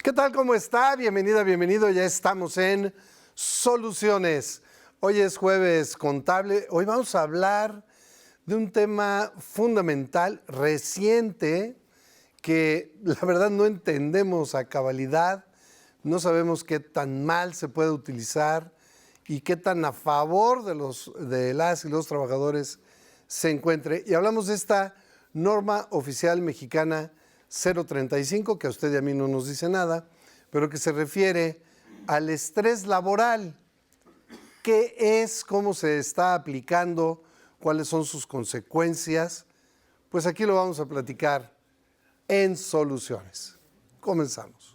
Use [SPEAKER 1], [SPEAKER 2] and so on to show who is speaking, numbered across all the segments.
[SPEAKER 1] ¿Qué tal? ¿Cómo está? Bienvenida, bienvenido. Ya estamos en Soluciones. Hoy es jueves contable. Hoy vamos a hablar de un tema fundamental, reciente, que la verdad no entendemos a cabalidad. No sabemos qué tan mal se puede utilizar y qué tan a favor de las y los trabajadores se encuentre. Y hablamos de esta norma oficial mexicana 035, que a usted y a mí no nos dice nada, pero que se refiere al estrés laboral. ¿Qué es? ¿Cómo se está aplicando? ¿Cuáles son sus consecuencias? Pues aquí lo vamos a platicar en Soluciones. Comenzamos.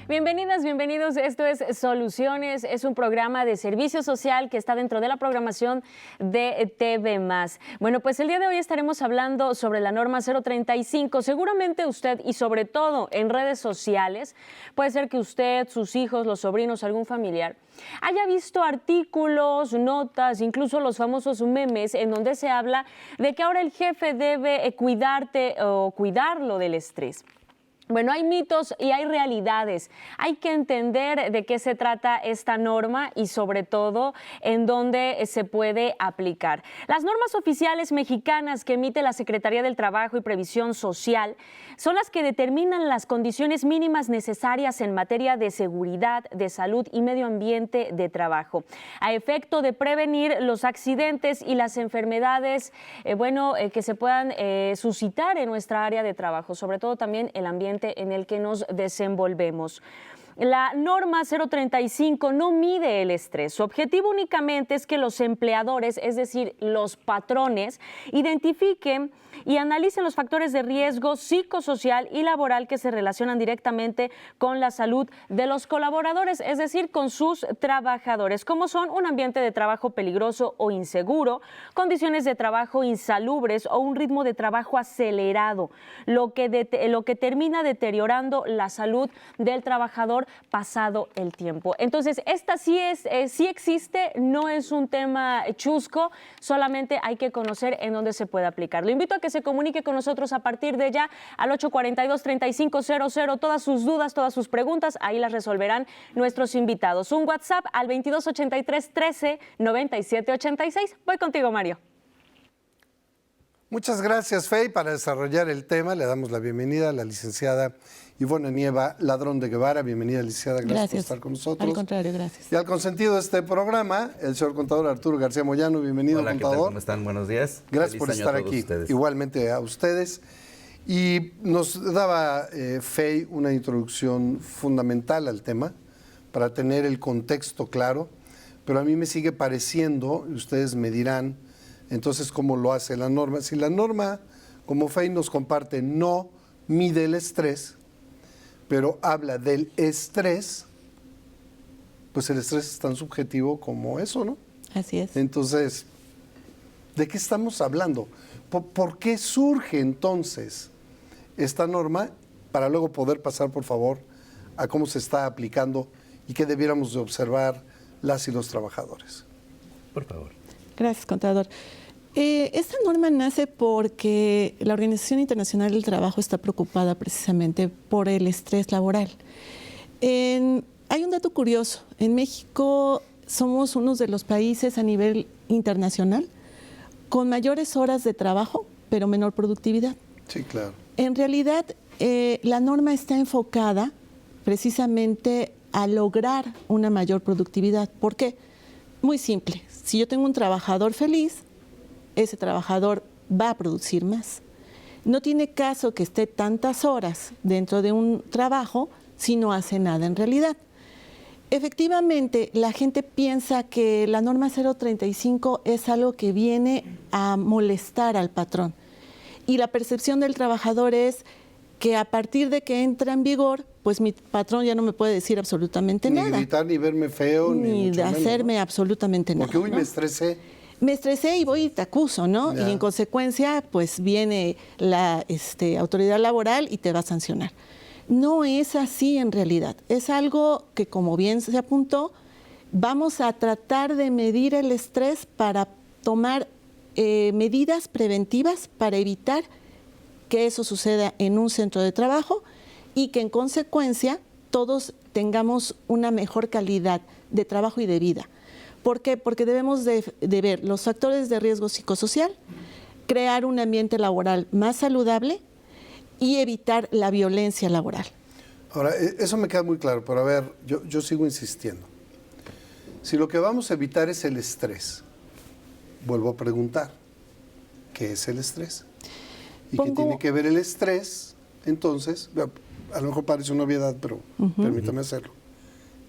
[SPEAKER 2] Bienvenidas, bienvenidos. Esto es Soluciones. Es un programa de servicio social que está dentro de la programación de TV+. Bueno, pues el día de hoy estaremos hablando sobre la norma 035. Seguramente usted, y sobre todo en redes sociales, puede ser que usted, sus hijos, los sobrinos, algún familiar, haya visto artículos, notas, incluso los famosos memes en donde se habla de que ahora el jefe debe cuidarte o cuidarlo del estrés. Bueno, hay mitos y hay realidades. Hay que entender de qué se trata esta norma y sobre todo en dónde se puede aplicar. Las normas oficiales mexicanas que emite la Secretaría del Trabajo y Previsión Social son las que determinan las condiciones mínimas necesarias en materia de seguridad, de salud y medio ambiente de trabajo, a efecto de prevenir los accidentes y las enfermedades que se puedan suscitar en nuestra área de trabajo, sobre todo también el ambiente en el que nos desenvolvemos. La norma 035 no mide el estrés. Su objetivo únicamente es que los empleadores, es decir, los patrones, identifiquen y analicen los factores de riesgo psicosocial y laboral que se relacionan directamente con la salud de los colaboradores, es decir, con sus trabajadores, como son un ambiente de trabajo peligroso o inseguro, condiciones de trabajo insalubres o un ritmo de trabajo acelerado, lo que termina deteriorando la salud del trabajador pasado el tiempo. Entonces, esta sí existe, no es un tema chusco, solamente hay que conocer en dónde se puede aplicar. Lo invito a que se comunique con nosotros a partir de ya al 842-3500, todas sus dudas, todas sus preguntas, ahí las resolverán nuestros invitados. Un WhatsApp al 2283-13-9786. Voy contigo, Mario.
[SPEAKER 1] Muchas gracias, Fey. Para desarrollar el tema le damos la bienvenida a la licenciada Ivonne Nieva Ladrón de Guevara. Bienvenida, licenciada. Gracias por estar con nosotros.
[SPEAKER 3] Al contrario, gracias.
[SPEAKER 1] Y al consentido de este programa, el señor contador Arturo García Moyano. Bienvenido,
[SPEAKER 4] hola,
[SPEAKER 1] contador.
[SPEAKER 4] ¿qué tal? ¿Cómo están? Buenos días.
[SPEAKER 1] Gracias por estar aquí.
[SPEAKER 4] Ustedes.
[SPEAKER 1] Igualmente a ustedes. Y nos daba Fey una introducción fundamental al tema para tener el contexto claro, pero a mí me sigue pareciendo, y ustedes me dirán, entonces, ¿cómo lo hace la norma? Si la norma, como Fey nos comparte, no mide el estrés, pero habla del estrés, pues el estrés es tan subjetivo como eso, ¿no?
[SPEAKER 3] Así es.
[SPEAKER 1] Entonces, ¿de qué estamos hablando? ¿Por qué surge entonces esta norma? Para luego poder pasar, por favor, a cómo se está aplicando y qué debiéramos de observar las y los trabajadores.
[SPEAKER 4] Por favor.
[SPEAKER 3] Gracias, contador. Esta norma nace porque la Organización Internacional del Trabajo está preocupada precisamente por el estrés laboral. Hay un dato curioso. En México somos uno de los países a nivel internacional con mayores horas de trabajo, pero menor productividad.
[SPEAKER 1] Sí, claro.
[SPEAKER 3] En realidad, la norma está enfocada precisamente a lograr una mayor productividad. ¿Por qué? Muy simple. Si yo tengo un trabajador feliz, ese trabajador va a producir más. No tiene caso que esté tantas horas dentro de un trabajo si no hace nada en realidad. Efectivamente, la gente piensa que la norma 035 es algo que viene a molestar al patrón. Y la percepción del trabajador es que a partir de que entra en vigor, pues mi patrón ya no me puede decir absolutamente nada.
[SPEAKER 1] Ni gritar, ni verme feo,
[SPEAKER 3] ni de hacerme absolutamente nada.
[SPEAKER 1] Porque, uy, me estresé.
[SPEAKER 3] me estresé y voy y te acuso, ¿no?
[SPEAKER 1] Ya.
[SPEAKER 3] Y en consecuencia, pues viene la autoridad laboral y te va a sancionar. No es así en realidad. Es algo que, como bien se apuntó, vamos a tratar de medir el estrés para tomar medidas preventivas para evitar que eso suceda en un centro de trabajo y que en consecuencia todos tengamos una mejor calidad de trabajo y de vida. ¿Por qué? Porque debemos de ver los factores de riesgo psicosocial, crear un ambiente laboral más saludable y evitar la violencia laboral.
[SPEAKER 1] Ahora, eso me queda muy claro, pero a ver, yo sigo insistiendo. Si lo que vamos a evitar es el estrés, vuelvo a preguntar, ¿qué es el estrés? ¿Y qué tiene que ver el estrés? Entonces, a lo mejor parece una obviedad, pero permítame hacerlo.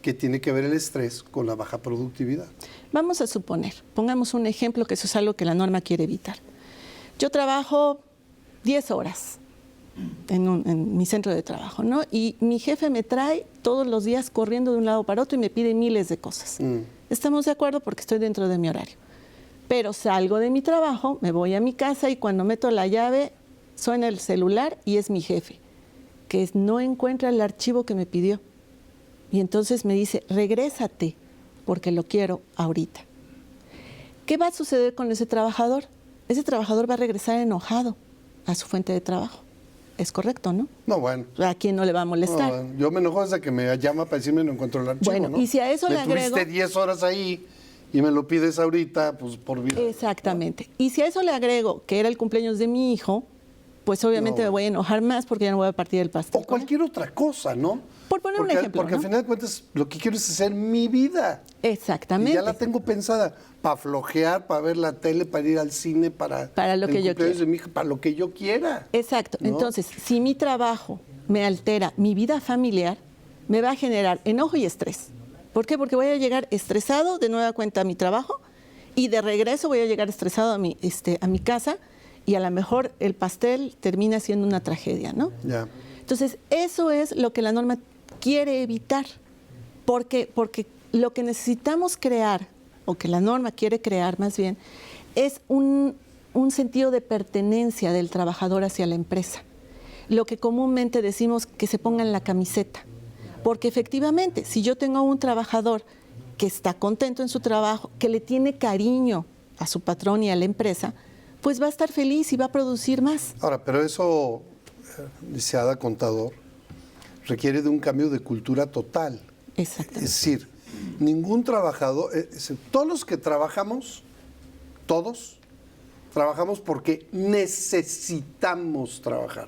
[SPEAKER 1] ¿Qué tiene que ver el estrés con la baja productividad?
[SPEAKER 3] Vamos a suponer, pongamos un ejemplo que eso es algo que la norma quiere evitar. Yo trabajo 10 horas en mi centro de trabajo, ¿no? Y mi jefe me trae todos los días corriendo de un lado para otro y me pide miles de cosas. Estamos de acuerdo porque estoy dentro de mi horario. Pero salgo de mi trabajo, me voy a mi casa y cuando meto la llave suena el celular y es mi jefe, que no encuentra el archivo que me pidió. Y entonces me dice, regrésate, porque lo quiero ahorita. ¿Qué va a suceder con ese trabajador? Ese trabajador va a regresar enojado a su fuente de trabajo. Es correcto, ¿no?
[SPEAKER 1] No, bueno.
[SPEAKER 3] ¿A quién no le va a molestar?
[SPEAKER 1] No, bueno. Yo me enojo desde que me llama para decirme no encuentro el archivo,
[SPEAKER 3] Bueno,
[SPEAKER 1] ¿no?
[SPEAKER 3] y si a eso le agrego...
[SPEAKER 1] tuviste 10 horas ahí y me lo pides ahorita, pues por vida.
[SPEAKER 3] Exactamente. Y si a eso le agrego que era el cumpleaños de mi hijo, pues obviamente me voy a enojar más porque ya no voy a partir del pastel.
[SPEAKER 1] O cualquier otra cosa, ¿no?
[SPEAKER 3] Por poner un ejemplo,
[SPEAKER 1] Porque
[SPEAKER 3] ¿no?
[SPEAKER 1] al final de cuentas lo que quiero es hacer mi vida.
[SPEAKER 3] Exactamente.
[SPEAKER 1] Y ya la tengo pensada para flojear, para ver la tele, para ir al cine, para
[SPEAKER 3] lo que yo quiera.
[SPEAKER 1] De mi hija, para lo que yo quiera.
[SPEAKER 3] Exacto.
[SPEAKER 1] ¿No?
[SPEAKER 3] Entonces, si mi trabajo me altera mi vida familiar, me va a generar enojo y estrés. ¿Por qué? Porque voy a llegar estresado de nueva cuenta a mi trabajo y de regreso voy a llegar estresado a mi casa y a lo mejor el pastel termina siendo una tragedia, ¿no?
[SPEAKER 1] Ya.
[SPEAKER 3] Entonces, eso es lo que la norma quiere evitar, porque lo que necesitamos crear, o que la norma quiere crear más bien, es un sentido de pertenencia del trabajador hacia la empresa. Lo que comúnmente decimos que se ponga en la camiseta. Porque efectivamente, si yo tengo un trabajador que está contento en su trabajo, que le tiene cariño a su patrón y a la empresa, pues va a estar feliz y va a producir más.
[SPEAKER 1] Ahora, pero eso, licenciada contador, requiere de un cambio de cultura total.
[SPEAKER 3] Exactamente.
[SPEAKER 1] Es decir, ningún trabajador, todos los que trabajamos, todos, trabajamos porque necesitamos trabajar.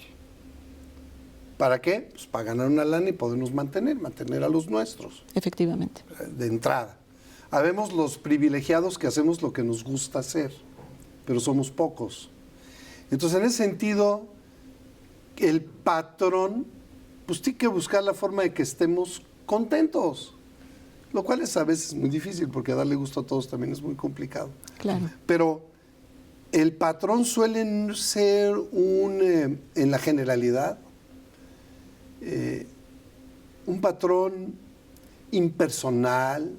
[SPEAKER 1] ¿Para qué? Pues para ganar una lana y podernos mantener a los nuestros.
[SPEAKER 3] Efectivamente.
[SPEAKER 1] De entrada. Habemos los privilegiados que hacemos lo que nos gusta hacer, pero somos pocos. Entonces, en ese sentido, el patrón, pues tiene que buscar la forma de que estemos contentos, lo cual es a veces muy difícil, porque darle gusto a todos también es muy complicado.
[SPEAKER 3] Claro.
[SPEAKER 1] Pero el patrón suele ser en la generalidad, un patrón impersonal,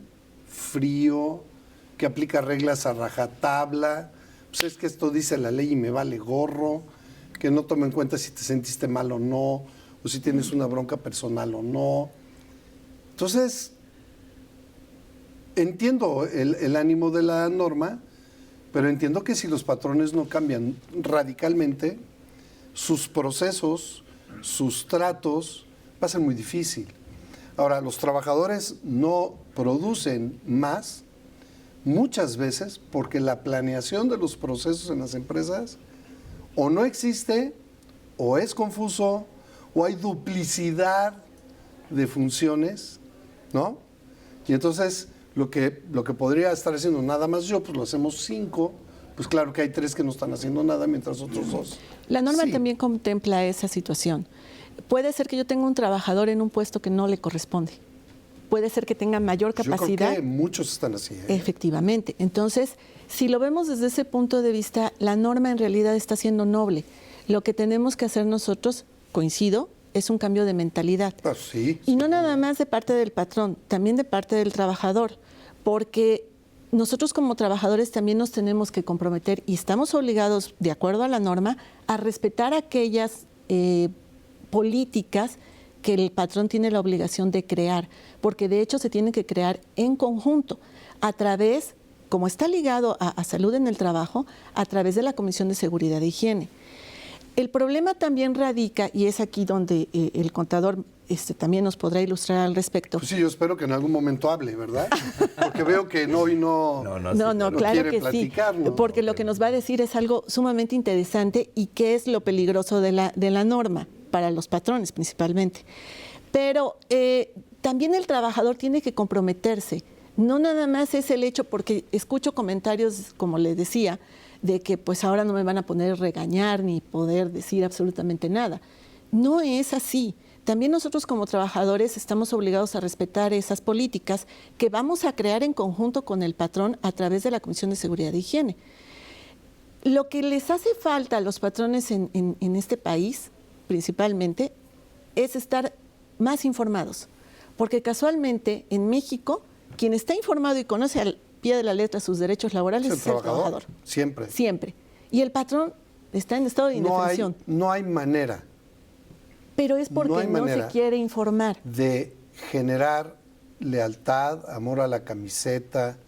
[SPEAKER 1] frío, que aplica reglas a rajatabla. Pues es que esto dice la ley y me vale gorro, que no toma en cuenta si te sentiste mal o no, o si tienes una bronca personal o no. Entonces, entiendo el ánimo de la norma, pero entiendo que si los patrones no cambian radicalmente, sus procesos, sus tratos, va a ser muy difícil. Ahora, los trabajadores no producen más muchas veces porque la planeación de los procesos en las empresas o no existe, o es confuso, o hay duplicidad de funciones, ¿no? Y entonces lo que podría estar haciendo nada más yo, pues lo hacemos 5, pues claro que hay 3 que no están haciendo nada, mientras otros 2.
[SPEAKER 3] La norma
[SPEAKER 1] sí.
[SPEAKER 3] también contempla esa situación. Puede ser que yo tenga un trabajador en un puesto que no le corresponde. Puede ser que tenga mayor capacidad.
[SPEAKER 1] Yo creo que muchos están así.
[SPEAKER 3] Efectivamente. Entonces, si lo vemos desde ese punto de vista, la norma en realidad está siendo noble. Lo que tenemos que hacer nosotros, coincido, es un cambio de mentalidad.
[SPEAKER 1] Ah, sí,
[SPEAKER 3] y no nada más de parte del patrón, también de parte del trabajador, porque nosotros como trabajadores también nos tenemos que comprometer y estamos obligados, de acuerdo a la norma, a respetar aquellas políticas que el patrón tiene la obligación de crear, porque de hecho se tienen que crear en conjunto, a través, como está ligado a salud en el trabajo, a través de la Comisión de Seguridad e Higiene. El problema también radica, y es aquí donde el contador también nos podrá ilustrar al respecto.
[SPEAKER 1] Pues sí, yo espero que en algún momento hable, ¿verdad? Porque veo que hoy no
[SPEAKER 3] claro
[SPEAKER 1] quiere
[SPEAKER 3] que
[SPEAKER 1] platicarnos.
[SPEAKER 3] sí, porque lo que nos va a decir es algo sumamente interesante y qué es lo peligroso de la norma, para los patrones principalmente. Pero también el trabajador tiene que comprometerse. No nada más es el hecho, porque escucho comentarios, como les decía, de que pues ahora no me van a poder regañar ni poder decir absolutamente nada. No es así. También nosotros como trabajadores estamos obligados a respetar esas políticas que vamos a crear en conjunto con el patrón a través de la Comisión de Seguridad e Higiene. Lo que les hace falta a los patrones en este país, principalmente, es estar más informados. Porque casualmente en México, quien está informado y conoce al pie de la letra sus derechos laborales es el trabajador.
[SPEAKER 1] Siempre.
[SPEAKER 3] Siempre. Y el patrón está en estado de indefensión.
[SPEAKER 1] No hay manera.
[SPEAKER 3] Pero es porque no se quiere informar.
[SPEAKER 1] De generar lealtad, amor a la camiseta,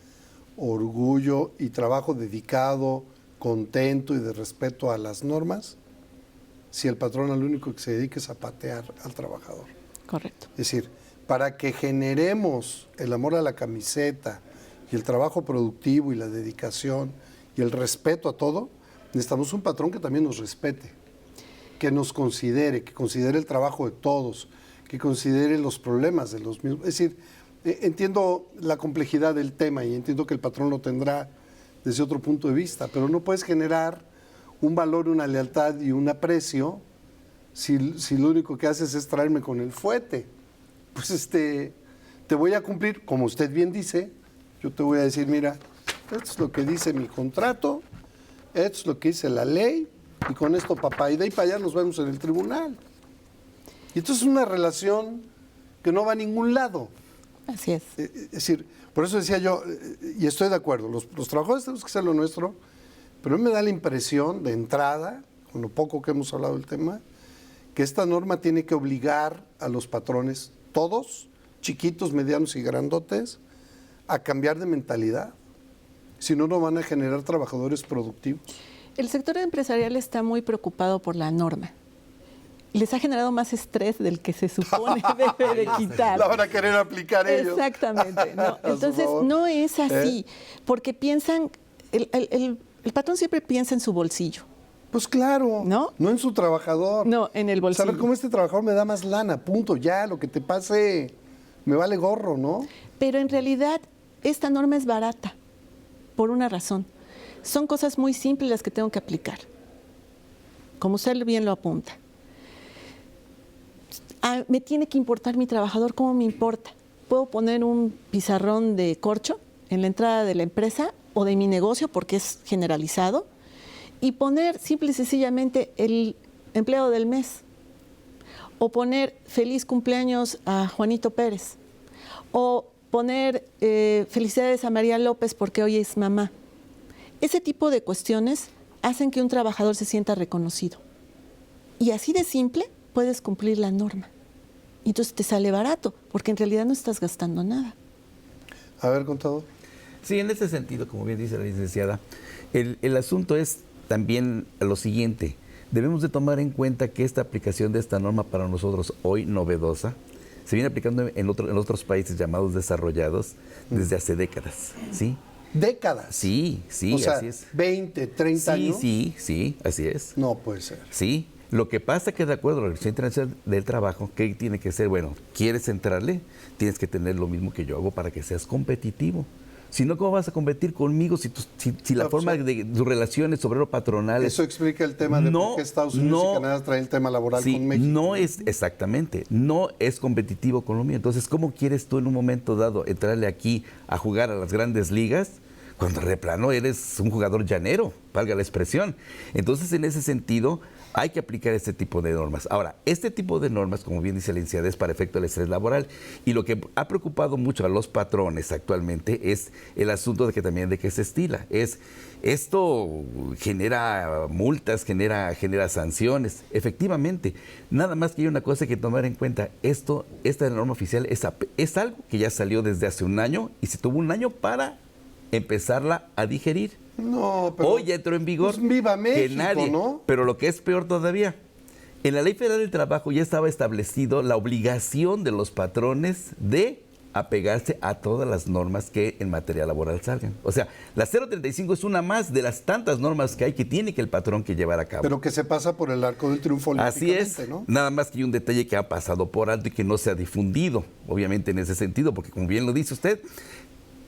[SPEAKER 1] orgullo y trabajo dedicado, contento y de respeto a las normas, si el patrón al único que se dedica es a patear al trabajador.
[SPEAKER 3] Correcto.
[SPEAKER 1] Es decir, para que generemos el amor a la camiseta y el trabajo productivo y la dedicación y el respeto a todo, necesitamos un patrón que también nos respete, que nos considere, que considere el trabajo de todos, que considere los problemas de los mismos. Es decir, entiendo la complejidad del tema y entiendo que el patrón lo tendrá desde otro punto de vista, pero no puedes generar un valor, una lealtad y un aprecio si lo único que haces es traerme con el fuete. Pues te voy a cumplir, como usted bien dice, yo te voy a decir, mira, esto es lo que dice mi contrato, esto es lo que dice la ley, y con esto, papá, y de ahí para allá nos vemos en el tribunal. Y esto es una relación que no va a ningún lado.
[SPEAKER 3] Así es.
[SPEAKER 1] Es decir, por eso decía yo, y estoy de acuerdo, los trabajadores tenemos que hacer lo nuestro, pero a mí me da la impresión, de entrada, con lo poco que hemos hablado del tema, que esta norma tiene que obligar a los patrones, todos, chiquitos, medianos y grandotes, a cambiar de mentalidad. Si no, no van a generar trabajadores productivos.
[SPEAKER 3] El sector empresarial está muy preocupado por la norma. Les ha generado más estrés del que se supone debe de quitar.
[SPEAKER 1] La van a querer aplicar ellos.
[SPEAKER 3] Exactamente. No. Entonces, no es así, porque piensan, el patrón siempre piensa en su bolsillo.
[SPEAKER 1] Pues claro,
[SPEAKER 3] ¿no?
[SPEAKER 1] No en su trabajador.
[SPEAKER 3] No, en el bolsillo.
[SPEAKER 1] Saber cómo este trabajador me da más lana, punto, ya, lo que te pase me vale gorro, ¿no?
[SPEAKER 3] Pero en realidad, esta norma es barata, por una razón. Son cosas muy simples las que tengo que aplicar, como usted bien lo apunta. Me tiene que importar mi trabajador, ¿cómo me importa? Puedo poner un pizarrón de corcho en la entrada de la empresa o de mi negocio, porque es generalizado, y poner simple y sencillamente el empleado del mes, o poner feliz cumpleaños a Juanito Pérez, o poner felicidades a María López porque hoy es mamá. Ese tipo de cuestiones hacen que un trabajador se sienta reconocido. Y así de simple puedes cumplir la norma. Y entonces te sale barato, porque en realidad no estás gastando nada.
[SPEAKER 1] A ver, contador.
[SPEAKER 4] Sí, en ese sentido, como bien dice la licenciada, el asunto es también lo siguiente. Debemos de tomar en cuenta que esta aplicación de esta norma para nosotros hoy novedosa se viene aplicando en otros países llamados desarrollados desde hace décadas, ¿sí?
[SPEAKER 1] ¿Décadas?
[SPEAKER 4] Sí,
[SPEAKER 1] O sea,
[SPEAKER 4] así es.
[SPEAKER 1] 20, 30 años.
[SPEAKER 4] Sí, así es.
[SPEAKER 1] No puede ser.
[SPEAKER 4] Sí, lo que pasa es que de acuerdo a la Organización Internacional del Trabajo, ¿qué tiene que ser? Bueno, ¿quieres entrarle? Tienes que tener lo mismo que yo hago para que seas competitivo. Si no, ¿cómo vas a competir conmigo si la forma de tus relaciones obrero-patronales...
[SPEAKER 1] Eso explica el tema de por qué Estados Unidos y Canadá traen el tema laboral con México.
[SPEAKER 4] No es, exactamente, no es competitivo con lo mío. Entonces, ¿cómo quieres tú en un momento dado entrarle aquí a jugar a las grandes ligas cuando de plano eres un jugador llanero, valga la expresión? Entonces, en ese sentido, Hay que aplicar este tipo de normas. Ahora, este tipo de normas, como bien dice la licenciada, es para efecto del estrés laboral. Y lo que ha preocupado mucho a los patrones actualmente es el asunto de que se estila. Esto genera multas, genera sanciones. Efectivamente, nada más que hay una cosa que tomar en cuenta. Esta norma oficial es algo que ya salió desde hace un año y se tuvo un año para empezarla a digerir.
[SPEAKER 1] No, pero
[SPEAKER 4] hoy ya entró en vigor.
[SPEAKER 1] Pues viva México,
[SPEAKER 4] que nadie,
[SPEAKER 1] ¿no?
[SPEAKER 4] Pero lo que es peor todavía, en la Ley Federal del Trabajo ya estaba establecido la obligación de los patrones de apegarse a todas las normas que en materia laboral salgan. O sea, la 035 es una más de las tantas normas que hay que tiene que el patrón que llevar a cabo.
[SPEAKER 1] Pero que se pasa por el arco del triunfo
[SPEAKER 4] Así es,
[SPEAKER 1] olímpicamente, ¿no?
[SPEAKER 4] Nada más que hay un detalle que ha pasado por alto y que no se ha difundido, obviamente en ese sentido, porque como bien lo dice usted,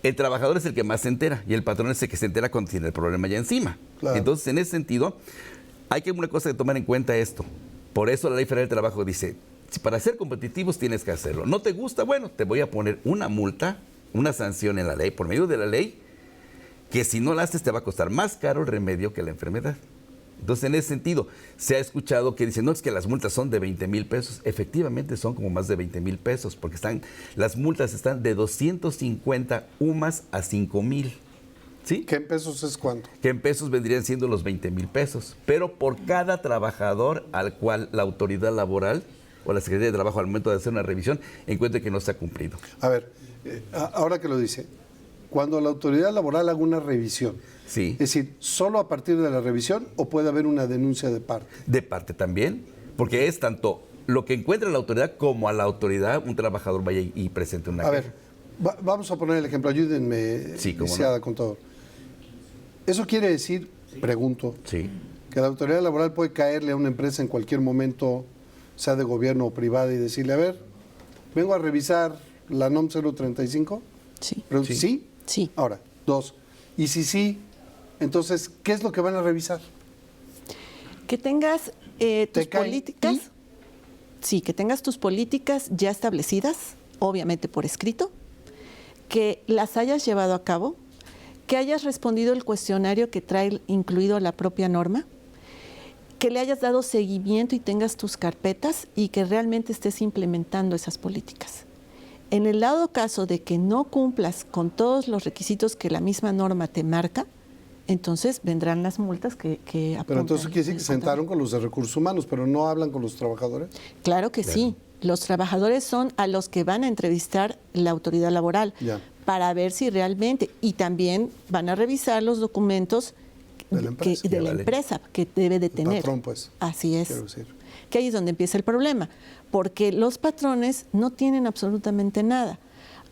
[SPEAKER 4] el trabajador es el que más se entera y el patrón es el que se entera cuando tiene el problema ya encima.
[SPEAKER 1] Claro.
[SPEAKER 4] Entonces, en ese sentido, hay que una cosa de tomar en cuenta esto. Por eso la Ley Federal del Trabajo dice, si para ser competitivos tienes que hacerlo. ¿No te gusta? Bueno, te voy a poner una multa, una sanción en la ley, por medio de la ley, que si no la haces te va a costar más caro el remedio que la enfermedad. Entonces, en ese sentido, se ha escuchado que dicen, no, es que las multas son de 20,000 pesos. Efectivamente, son como más de 20,000 pesos, porque las multas están de 250 UMAS a 5,000. ¿Sí?
[SPEAKER 1] ¿Qué en pesos es cuánto?
[SPEAKER 4] Que en pesos vendrían siendo los 20,000 pesos. Pero por cada trabajador al cual la autoridad laboral o la Secretaría de Trabajo al momento de hacer una revisión encuentre que no se ha cumplido.
[SPEAKER 1] A ver, ahora que lo dice, cuando la autoridad laboral haga una revisión,
[SPEAKER 4] Sí.
[SPEAKER 1] es decir, ¿solo a partir de la revisión o puede haber una denuncia de parte?
[SPEAKER 4] De parte también, porque es tanto lo que encuentra la autoridad como a la autoridad un trabajador vaya y presente una
[SPEAKER 1] A
[SPEAKER 4] queja.
[SPEAKER 1] ver, vamos a poner el ejemplo, ayúdenme,
[SPEAKER 4] Sí, cómo
[SPEAKER 1] licenciada,
[SPEAKER 4] no.
[SPEAKER 1] con todo. Eso quiere decir, pregunto,
[SPEAKER 4] Sí.
[SPEAKER 1] que la autoridad laboral puede caerle a una empresa en cualquier momento, sea de gobierno o privada, y decirle, a ver, vengo a revisar la NOM 035.
[SPEAKER 3] Sí.
[SPEAKER 1] ¿Sí?
[SPEAKER 4] Sí.
[SPEAKER 3] Sí.
[SPEAKER 1] Ahora, dos. Y si sí, entonces, ¿qué es lo que van a revisar?
[SPEAKER 3] Que tengas tus
[SPEAKER 1] ¿Te cae?
[SPEAKER 3] políticas.
[SPEAKER 1] ¿Y?
[SPEAKER 3] Sí, que tengas tus políticas ya establecidas, obviamente por escrito, que las hayas llevado a cabo, que hayas respondido el cuestionario que trae incluido la propia norma, que le hayas dado seguimiento y tengas tus carpetas y que realmente estés implementando esas políticas. En el dado caso de que no cumplas con todos los requisitos que la misma norma te marca, entonces vendrán las multas que apuntan.
[SPEAKER 1] Pero entonces quiere decir que se
[SPEAKER 3] apuntan.
[SPEAKER 1] sentaron con los de recursos humanos, pero no hablan con los trabajadores.
[SPEAKER 3] Claro que sí. Los trabajadores son a los que van a entrevistar la autoridad laboral
[SPEAKER 1] Ya.
[SPEAKER 3] para ver si realmente, y también van a revisar los documentos
[SPEAKER 1] De la empresa.
[SPEAKER 3] de
[SPEAKER 4] Ya,
[SPEAKER 3] la
[SPEAKER 4] vale.
[SPEAKER 3] empresa que debe de
[SPEAKER 1] El
[SPEAKER 3] tener.
[SPEAKER 1] patrón, pues.
[SPEAKER 3] Así es.
[SPEAKER 1] Quiero decir.
[SPEAKER 3] Que ahí es donde empieza el problema, porque los patrones no tienen absolutamente nada.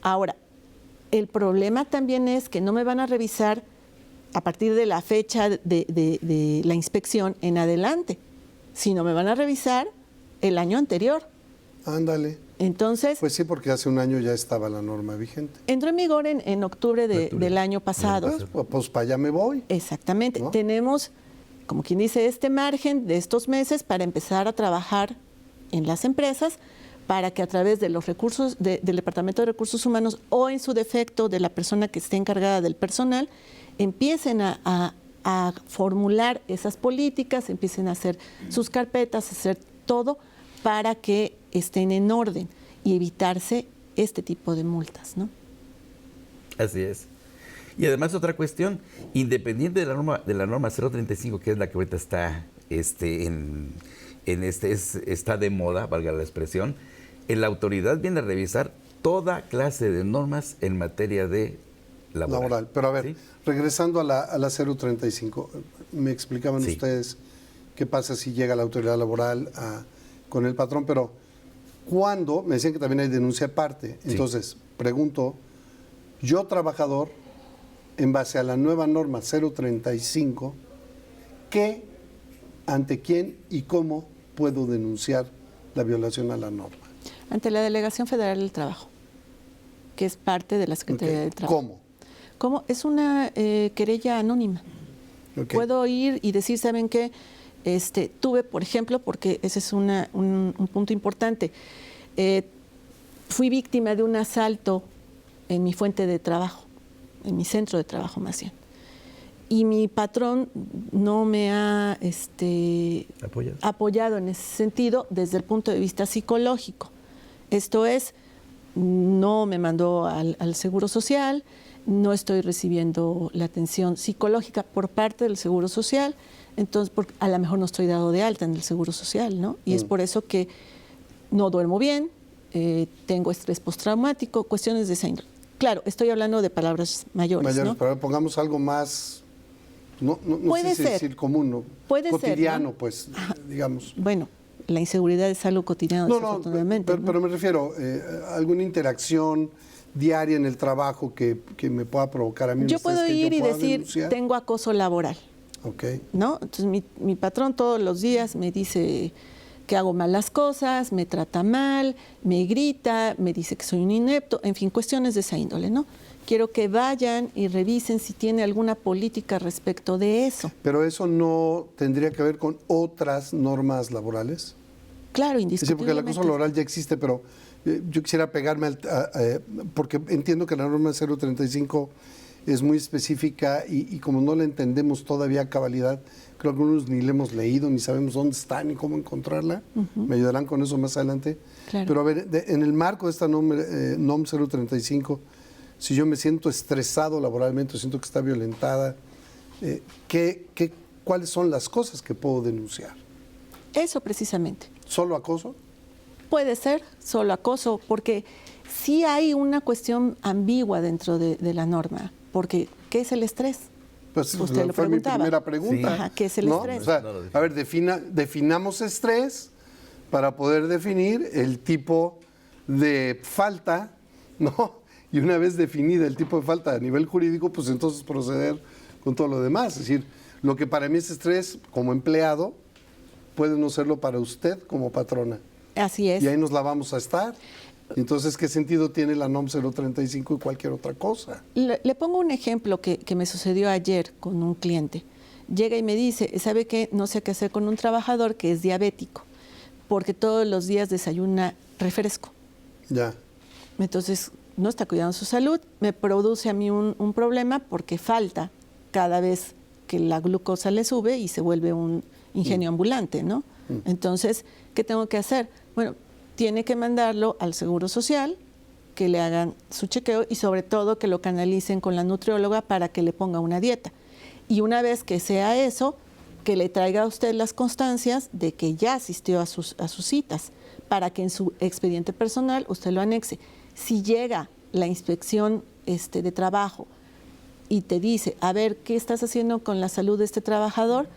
[SPEAKER 3] Ahora, el problema también es que no me van a revisar a partir de la fecha de la inspección en adelante, sino me van a revisar el año anterior.
[SPEAKER 1] Ándale.
[SPEAKER 3] Entonces,
[SPEAKER 1] Pues sí, porque hace un año ya estaba la norma vigente.
[SPEAKER 3] entró en vigor en octubre del año pasado.
[SPEAKER 1] Pues para allá me voy.
[SPEAKER 3] Exactamente.
[SPEAKER 1] ¿No?
[SPEAKER 3] Tenemos, como quien dice, este margen de estos meses para empezar a trabajar en las empresas para que a través de los recursos del Departamento de Recursos Humanos o en su defecto de la persona que esté encargada del personal, empiecen a formular esas políticas, empiecen a hacer sus carpetas, a hacer todo para que estén en orden y evitarse este tipo de multas, ¿no?
[SPEAKER 4] Así es. Y además otra cuestión, independiente de la norma 035, que es la que ahorita está está de moda, valga la expresión, la autoridad viene a revisar toda clase de normas en materia de laboral.
[SPEAKER 1] Pero a ver,
[SPEAKER 4] ¿Sí?
[SPEAKER 1] regresando a la 035, me explicaban
[SPEAKER 4] Sí.
[SPEAKER 1] ustedes qué pasa si llega la autoridad laboral con el patrón, pero ¿cuándo? Me decían que también hay denuncia aparte.
[SPEAKER 4] Sí.
[SPEAKER 1] Entonces, pregunto, yo trabajador, en base a la nueva norma 035, ¿qué, ante quién y cómo puedo denunciar la violación a la norma?
[SPEAKER 3] Ante la Delegación Federal del Trabajo, que es parte de la Secretaría
[SPEAKER 1] Ok.
[SPEAKER 3] del Trabajo.
[SPEAKER 1] ¿Cómo?
[SPEAKER 3] ¿Cómo? Es una querella anónima.
[SPEAKER 1] Ok.
[SPEAKER 3] Puedo ir y decir, ¿saben qué? Tuve, por ejemplo, porque ese es un punto importante, fui víctima de un asalto en mi fuente de trabajo, en mi centro de trabajo más bien. y mi patrón no me ha apoyado en ese sentido desde el punto de vista psicológico. Esto es, no me mandó al Seguro Social, no estoy recibiendo la atención psicológica por parte del Seguro Social, entonces a lo mejor no estoy dado de alta en el Seguro Social, ¿no? Y es por eso que no duermo bien, tengo estrés postraumático, cuestiones de esa índole. Claro, estoy hablando de palabras mayores, ¿no?
[SPEAKER 1] Pero pongamos algo más, no
[SPEAKER 3] Puede
[SPEAKER 1] sé si
[SPEAKER 3] ser.
[SPEAKER 1] decir común, ¿no?
[SPEAKER 3] Puede ser,
[SPEAKER 1] cotidiano,
[SPEAKER 3] ¿no?
[SPEAKER 1] pues, digamos.
[SPEAKER 3] Bueno, la inseguridad es algo cotidiano, desafortunadamente.
[SPEAKER 1] Pero me refiero a alguna interacción diaria en el trabajo que me pueda provocar a mí un
[SPEAKER 3] Yo
[SPEAKER 1] estrés
[SPEAKER 3] puedo
[SPEAKER 1] que
[SPEAKER 3] ir y
[SPEAKER 1] pueda
[SPEAKER 3] decir,
[SPEAKER 1] denunciar.
[SPEAKER 3] tengo acoso laboral,
[SPEAKER 1] Ok.
[SPEAKER 3] ¿no? Entonces mi patrón todos los días me dice que hago mal las cosas, me trata mal, me grita, me dice que soy un inepto, en fin, cuestiones de esa índole, ¿no? Quiero que vayan y revisen si tiene alguna política respecto de eso.
[SPEAKER 1] Pero eso no tendría que ver con otras normas laborales.
[SPEAKER 3] Claro,
[SPEAKER 1] Es decir, porque el
[SPEAKER 3] indiscutiblemente.
[SPEAKER 1] acoso laboral ya existe, pero yo quisiera pegarme porque entiendo que la norma 035 es muy específica y como no la entendemos todavía a cabalidad, creo que algunos ni la hemos leído, ni sabemos dónde está, ni cómo encontrarla. Me ayudarán con eso más adelante.
[SPEAKER 3] Claro.
[SPEAKER 1] Pero a ver, en el marco de esta NOM 035, si yo me siento estresado laboralmente, siento que está violentada, ¿cuáles son las cosas que puedo denunciar?
[SPEAKER 3] Eso precisamente.
[SPEAKER 1] ¿Solo acoso?
[SPEAKER 3] Puede ser solo acoso, porque sí hay una cuestión ambigua dentro de la norma, porque ¿qué es el estrés?
[SPEAKER 1] Pues
[SPEAKER 3] Usted lo
[SPEAKER 1] fue mi
[SPEAKER 3] preguntaba.
[SPEAKER 1] primera pregunta.
[SPEAKER 3] Sí. Ajá, ¿qué es el estrés?
[SPEAKER 1] O sea, a ver, definamos estrés para poder definir el tipo de falta, ¿no? Y una vez definida el tipo de falta a nivel jurídico, pues entonces proceder con todo lo demás. Es decir, lo que para mí es estrés como empleado, puede no serlo para usted como patrona.
[SPEAKER 3] Así es.
[SPEAKER 1] Y ahí nos la vamos a estar. Entonces, ¿qué sentido tiene la NOM 035 y cualquier otra cosa?
[SPEAKER 3] Le pongo un ejemplo que me sucedió ayer con un cliente. Llega y me dice, ¿sabe qué? No sé qué hacer con un trabajador que es diabético, porque todos los días desayuna refresco.
[SPEAKER 1] Ya.
[SPEAKER 3] Entonces, no está cuidando su salud, me produce a mí un problema porque falta cada vez que la glucosa le sube y se vuelve un ingenio ambulante, ¿no? Entonces, ¿qué tengo que hacer? Bueno, tiene que mandarlo al Seguro Social, que le hagan su chequeo y sobre todo que lo canalicen con la nutrióloga para que le ponga una dieta. Y una vez que sea eso, que le traiga a usted las constancias de que ya asistió a sus citas, para que en su expediente personal usted lo anexe. Si llega la inspección de trabajo y te dice, a ver, ¿qué estás haciendo con la salud de este trabajador?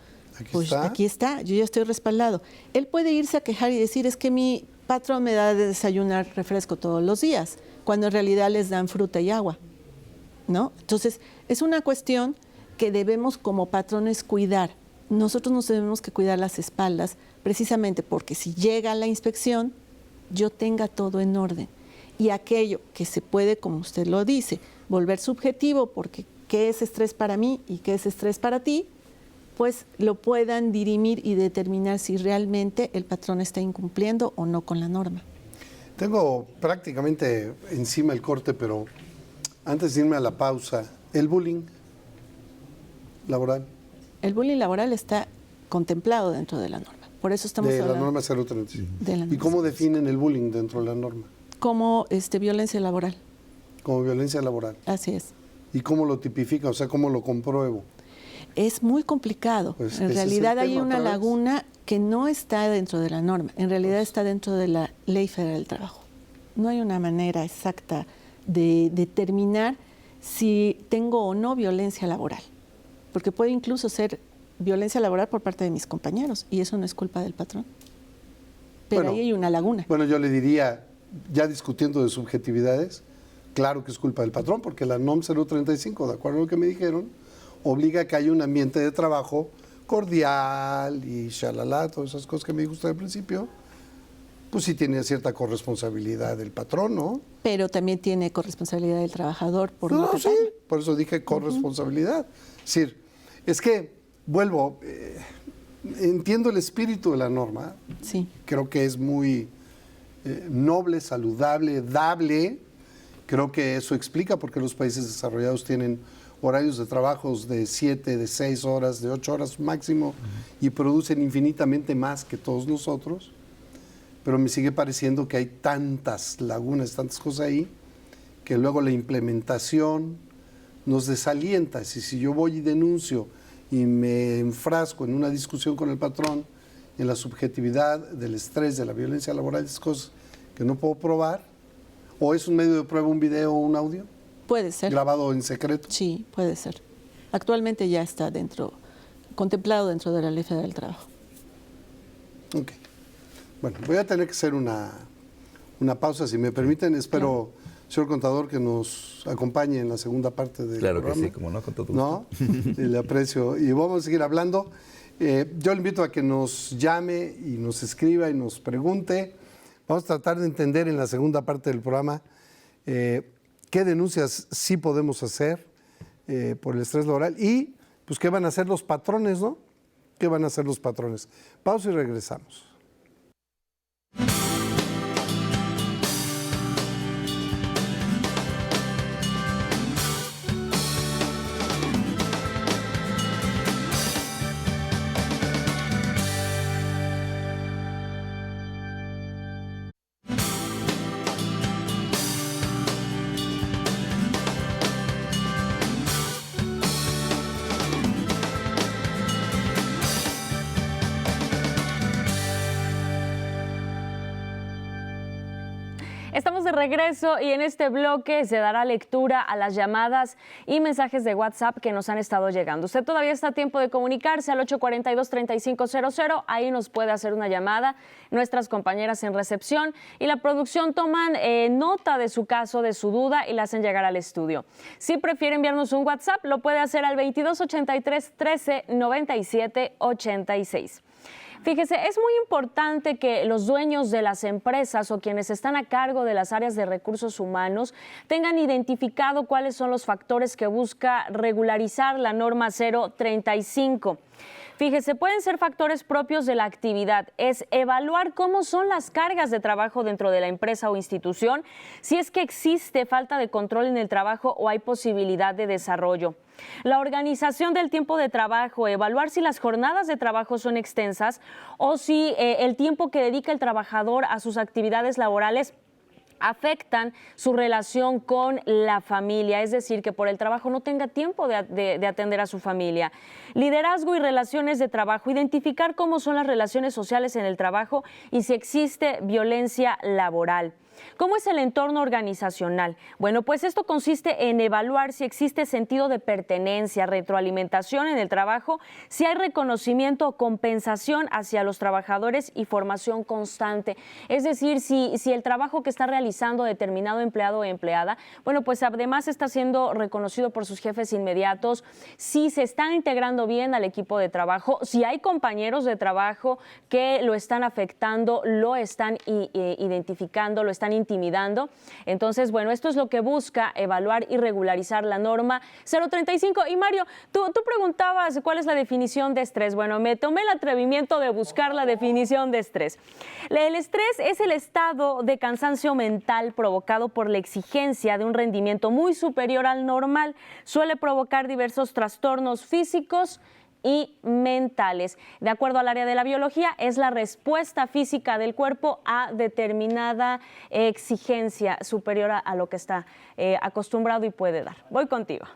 [SPEAKER 3] Aquí está, yo ya estoy respaldado. Él puede irse a quejar y decir, es que mi patrón me da de desayunar refresco todos los días, cuando en realidad les dan fruta y agua, ¿no? Entonces, es una cuestión que debemos como patrones cuidar. Nosotros nos debemos que cuidar las espaldas, precisamente porque si llega la inspección, yo tenga todo en orden. Y aquello que se puede, como usted lo dice, volver subjetivo, porque qué es estrés para mí y qué es estrés para ti, pues lo puedan dirimir y determinar si realmente el patrón está incumpliendo o no con la norma.
[SPEAKER 1] Tengo prácticamente encima el corte, pero antes de irme a la pausa, el bullying laboral.
[SPEAKER 3] El bullying laboral está contemplado dentro de la norma. Por eso estamos
[SPEAKER 1] de
[SPEAKER 3] hablando
[SPEAKER 1] la norma 035.
[SPEAKER 3] de la norma
[SPEAKER 1] ¿Y cómo
[SPEAKER 3] 035.
[SPEAKER 1] definen el bullying dentro de la norma?
[SPEAKER 3] Como violencia laboral.
[SPEAKER 1] Como violencia laboral.
[SPEAKER 3] Así es.
[SPEAKER 1] ¿Y cómo lo tipifica? O sea, ¿cómo lo compruebo?
[SPEAKER 3] Es muy complicado.
[SPEAKER 1] Pues
[SPEAKER 3] en
[SPEAKER 1] ese es el
[SPEAKER 3] realidad hay
[SPEAKER 1] tema,
[SPEAKER 3] una
[SPEAKER 1] otra vez.
[SPEAKER 3] laguna que no está dentro de la norma. En realidad está dentro de la Ley Federal del Trabajo. No hay una manera exacta de determinar si tengo o no violencia laboral. Porque puede incluso ser violencia laboral por parte de mis compañeros y eso no es culpa del patrón. Pero
[SPEAKER 1] Bueno,
[SPEAKER 3] ahí hay una laguna.
[SPEAKER 1] Bueno, yo le diría, ya discutiendo de subjetividades, claro que es culpa del patrón, porque la NOM 035, de acuerdo a lo que me dijeron, obliga a que haya un ambiente de trabajo cordial y shalala, todas esas cosas que me dijo usted al principio, pues sí tiene cierta corresponsabilidad del patrón, ¿no?
[SPEAKER 3] Pero también tiene corresponsabilidad del trabajador por
[SPEAKER 1] No,
[SPEAKER 3] no
[SPEAKER 1] sí,
[SPEAKER 3] tratarlo.
[SPEAKER 1] por eso dije corresponsabilidad. Es decir, es que, vuelvo, entiendo el espíritu de la norma,
[SPEAKER 3] Sí.
[SPEAKER 1] creo que es muy noble, saludable, dable. Creo que eso explica por qué los países desarrollados tienen horarios de trabajos de 7, de 6 horas, de 8 horas máximo, y producen infinitamente más que todos nosotros, pero me sigue pareciendo que hay tantas lagunas, tantas cosas ahí, que luego la implementación nos desalienta. Si yo voy y denuncio y me enfrasco en una discusión con el patrón, en la subjetividad del estrés, de la violencia laboral, esas cosas que no puedo probar, o es un medio de prueba, un video o un audio
[SPEAKER 3] Puede ser.
[SPEAKER 1] grabado en secreto.
[SPEAKER 3] Sí, puede ser. Actualmente ya está contemplado dentro de la Ley Federal del Trabajo.
[SPEAKER 1] Ok. Bueno, voy a tener que hacer una pausa, si me permiten. Espero, señor contador, que nos acompañe en la segunda parte del
[SPEAKER 4] Claro
[SPEAKER 1] programa.
[SPEAKER 4] que sí, como no, con todo gusto.
[SPEAKER 1] ¿No? Y le aprecio. Y vamos a seguir hablando. Yo le invito a que nos llame y nos escriba y nos pregunte. Vamos a tratar de entender en la segunda parte del programa qué denuncias sí podemos hacer por el estrés laboral y pues qué van a hacer los patrones, ¿no? ¿Qué van a hacer los patrones? Pausa y regresamos.
[SPEAKER 2] Estamos de regreso y en este bloque se dará lectura a las llamadas y mensajes de WhatsApp que nos han estado llegando. Usted todavía está a tiempo de comunicarse al 842-3500. Ahí nos puede hacer una llamada. Nuestras compañeras en recepción y la producción toman nota de su caso, de su duda y la hacen llegar al estudio. Si prefiere enviarnos un WhatsApp, lo puede hacer al 2283 13 97 86. Fíjese, es muy importante que los dueños de las empresas o quienes están a cargo de las áreas de recursos humanos tengan identificado cuáles son los factores que busca regularizar la norma 035. Fíjese, pueden ser factores propios de la actividad, es evaluar cómo son las cargas de trabajo dentro de la empresa o institución, si es que existe falta de control en el trabajo o hay posibilidad de desarrollo. La organización del tiempo de trabajo, evaluar si las jornadas de trabajo son extensas o si el tiempo que dedica el trabajador a sus actividades laborales afectan su relación con la familia, es decir, que por el trabajo no tenga tiempo de atender a su familia. Liderazgo y relaciones de trabajo, identificar cómo son las relaciones sociales en el trabajo y si existe violencia laboral. ¿Cómo es el entorno organizacional? Bueno, pues esto consiste en evaluar si existe sentido de pertenencia, retroalimentación en el trabajo, si hay reconocimiento o compensación hacia los trabajadores y formación constante. Es decir, si el trabajo que está realizando determinado empleado o empleada, bueno, pues además está siendo reconocido por sus jefes inmediatos, si se están integrando bien al equipo de trabajo, si hay compañeros de trabajo que lo están afectando, lo están identificando, lo están intimidando. Entonces, bueno, esto es lo que busca evaluar y regularizar la norma 035. Y Mario, tú preguntabas cuál es la definición de estrés. Bueno, me tomé el atrevimiento de buscar la definición de estrés. El estrés es el estado de cansancio mental provocado por la exigencia de un rendimiento muy superior al normal. Suele provocar diversos trastornos físicos y mentales. De acuerdo al área de la biología, es la respuesta física del cuerpo a determinada exigencia superior a lo que está acostumbrado y puede dar. Voy contigo.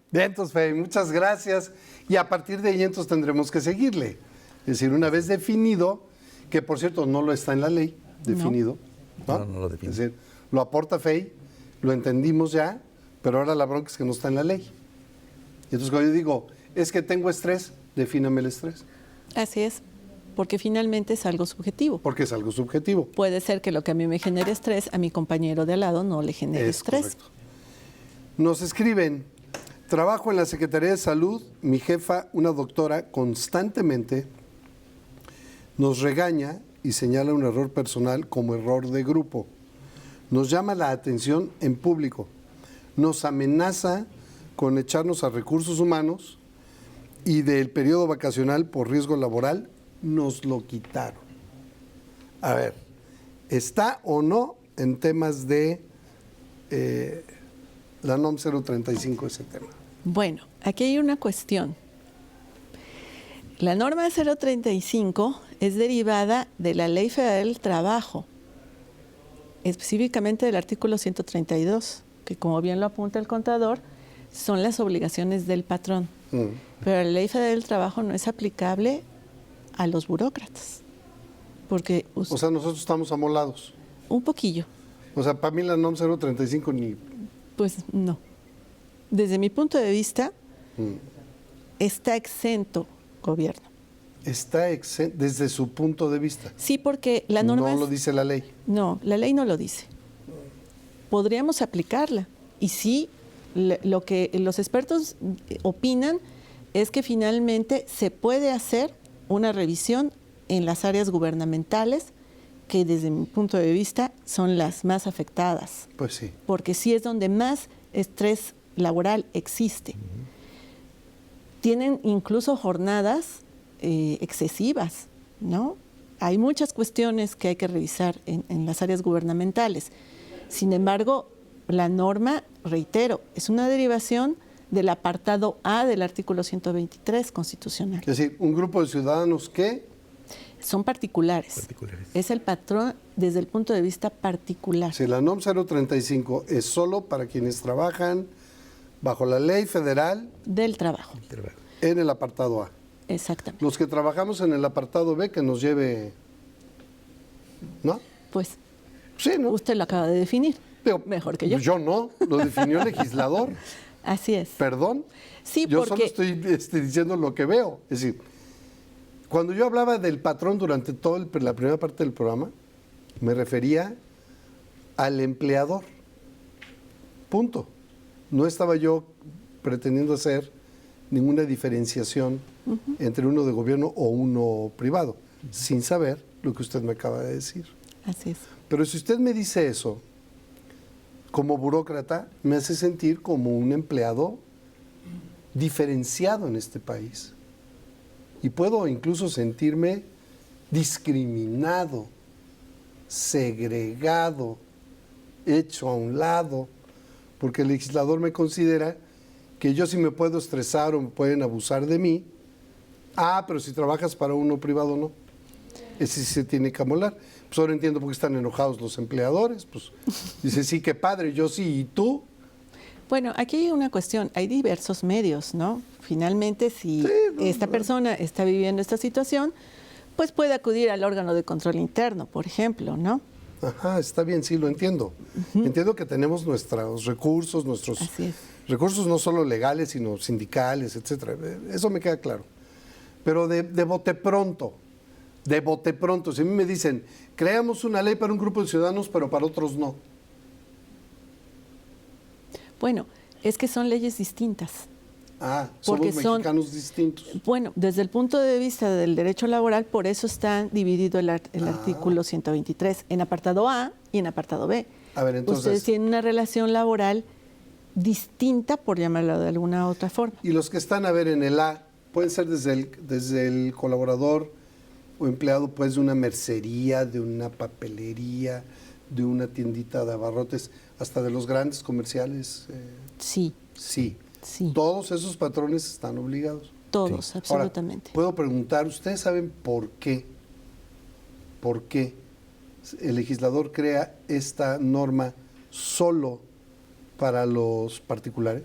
[SPEAKER 1] Bien, entonces, Fe, muchas gracias. Y a partir de ahí, entonces, tendremos que seguirle. Es decir, una vez definido, que por cierto no lo está en la ley, definido. No lo define. Es decir, lo aporta Fey, lo entendimos ya, pero ahora la bronca es que no está en la ley. Y entonces cuando yo digo, es que tengo estrés, defíname el estrés.
[SPEAKER 3] Así es, porque finalmente es algo subjetivo.
[SPEAKER 1] Porque es algo subjetivo.
[SPEAKER 3] Puede ser que lo que a mí me genere estrés, a mi compañero de al lado no le genere estrés.
[SPEAKER 1] Correcto. Nos escriben, trabajo en la Secretaría de Salud, mi jefa, una doctora, constantemente nos regaña y señala un error personal como error de grupo. Nos llama la atención en público, nos amenaza con echarnos a recursos humanos y del periodo vacacional por riesgo laboral nos lo quitaron. A ver, ¿está o no en temas de la NOM 035 ese tema?
[SPEAKER 3] Bueno, aquí hay una cuestión. La norma 035 es derivada de la Ley Federal del Trabajo, específicamente del artículo 132, que como bien lo apunta el contador, son las obligaciones del patrón. Pero la Ley Federal del Trabajo no es aplicable a los burócratas. Porque
[SPEAKER 1] O sea, nosotros estamos amolados.
[SPEAKER 3] un poquillo,
[SPEAKER 1] O sea, para mí la NOM 035 ni...
[SPEAKER 3] pues no. Desde mi punto de vista, está exento gobierno.
[SPEAKER 1] Está desde su punto de vista.
[SPEAKER 3] Sí, porque la norma...
[SPEAKER 1] No lo dice la ley.
[SPEAKER 3] No, la ley no lo dice. Podríamos aplicarla. Y sí, lo que los expertos opinan es que finalmente se puede hacer una revisión en las áreas gubernamentales, que desde mi punto de vista son las más afectadas,
[SPEAKER 1] Pues sí.
[SPEAKER 3] porque sí es donde más estrés laboral existe. Tienen incluso jornadas excesivas, ¿no? Hay muchas cuestiones que hay que revisar en las áreas gubernamentales. Sin embargo, la norma, reitero, es una derivación del apartado A del artículo 123 constitucional.
[SPEAKER 1] Es decir, un grupo de ciudadanos que...
[SPEAKER 3] Son particulares.
[SPEAKER 4] Particulares.
[SPEAKER 3] Es el patrón desde el punto de vista particular.
[SPEAKER 1] Si la NOM 035 es solo para quienes trabajan bajo la ley federal
[SPEAKER 3] Del trabajo.
[SPEAKER 1] en el apartado A.
[SPEAKER 3] Exactamente.
[SPEAKER 1] Los que trabajamos en el apartado B, que nos lleve... ¿No?
[SPEAKER 3] Pues
[SPEAKER 1] Sí, ¿no?
[SPEAKER 3] usted lo acaba de definir.
[SPEAKER 1] Digo,
[SPEAKER 3] mejor que yo.
[SPEAKER 1] Yo no, lo definió el legislador.
[SPEAKER 3] Así es.
[SPEAKER 1] Perdón.
[SPEAKER 3] Sí,
[SPEAKER 1] Yo solo
[SPEAKER 3] porque
[SPEAKER 1] estoy diciendo lo que veo. Es decir, cuando yo hablaba del patrón durante toda la primera parte del programa, me refería al empleador. Punto. No estaba yo pretendiendo hacer ninguna diferenciación entre uno de gobierno o uno privado, sin saber lo que usted me acaba de decir.
[SPEAKER 3] así es.
[SPEAKER 1] Pero si usted me dice eso, como burócrata, me hace sentir como un empleado diferenciado en este país. Y puedo incluso sentirme discriminado, segregado, hecho a un lado, porque el legislador me considera que yo sí me puedo estresar o me pueden abusar de mí. Ah, pero si trabajas para uno privado, no. Ese sí se tiene que amolar. Pues ahora entiendo por qué están enojados los empleadores. Pues dice, sí, qué padre, yo sí, ¿y tú?
[SPEAKER 3] Bueno, aquí hay una cuestión, hay diversos medios, ¿no? Finalmente, si esta persona está viviendo esta situación, pues puede acudir al órgano de control interno, por ejemplo, ¿no?
[SPEAKER 1] Ajá, está bien, sí, lo entiendo. Entiendo que tenemos nuestros recursos, nuestros
[SPEAKER 3] Así es.
[SPEAKER 1] recursos no solo legales, sino sindicales, etcétera. Eso me queda claro. Pero de bote pronto, si a mí me dicen, creamos una ley para un grupo de ciudadanos, pero para otros no.
[SPEAKER 3] Bueno, es que son leyes distintas.
[SPEAKER 1] Ah,
[SPEAKER 3] Porque
[SPEAKER 1] somos
[SPEAKER 3] son-
[SPEAKER 1] mexicanos distintos.
[SPEAKER 3] Bueno, desde el punto de vista del derecho laboral, por eso está dividido el artículo 123 en apartado A y en apartado B.
[SPEAKER 1] A ver, entonces-
[SPEAKER 3] Ustedes tienen una relación laboral distinta, por llamarlo de alguna otra forma.
[SPEAKER 1] Y los que están, a ver, en el A, pueden ser desde el colaborador o empleado, pues, de una mercería, de una papelería, de una tiendita de abarrotes, hasta de los grandes comerciales.
[SPEAKER 3] Sí,
[SPEAKER 1] Sí.
[SPEAKER 3] sí,
[SPEAKER 1] Todos esos patrones están obligados.
[SPEAKER 3] todos,
[SPEAKER 1] Ahora,
[SPEAKER 3] absolutamente.
[SPEAKER 1] puedo preguntar, ¿ustedes saben por qué? ¿Por qué el legislador crea esta norma solo para los particulares?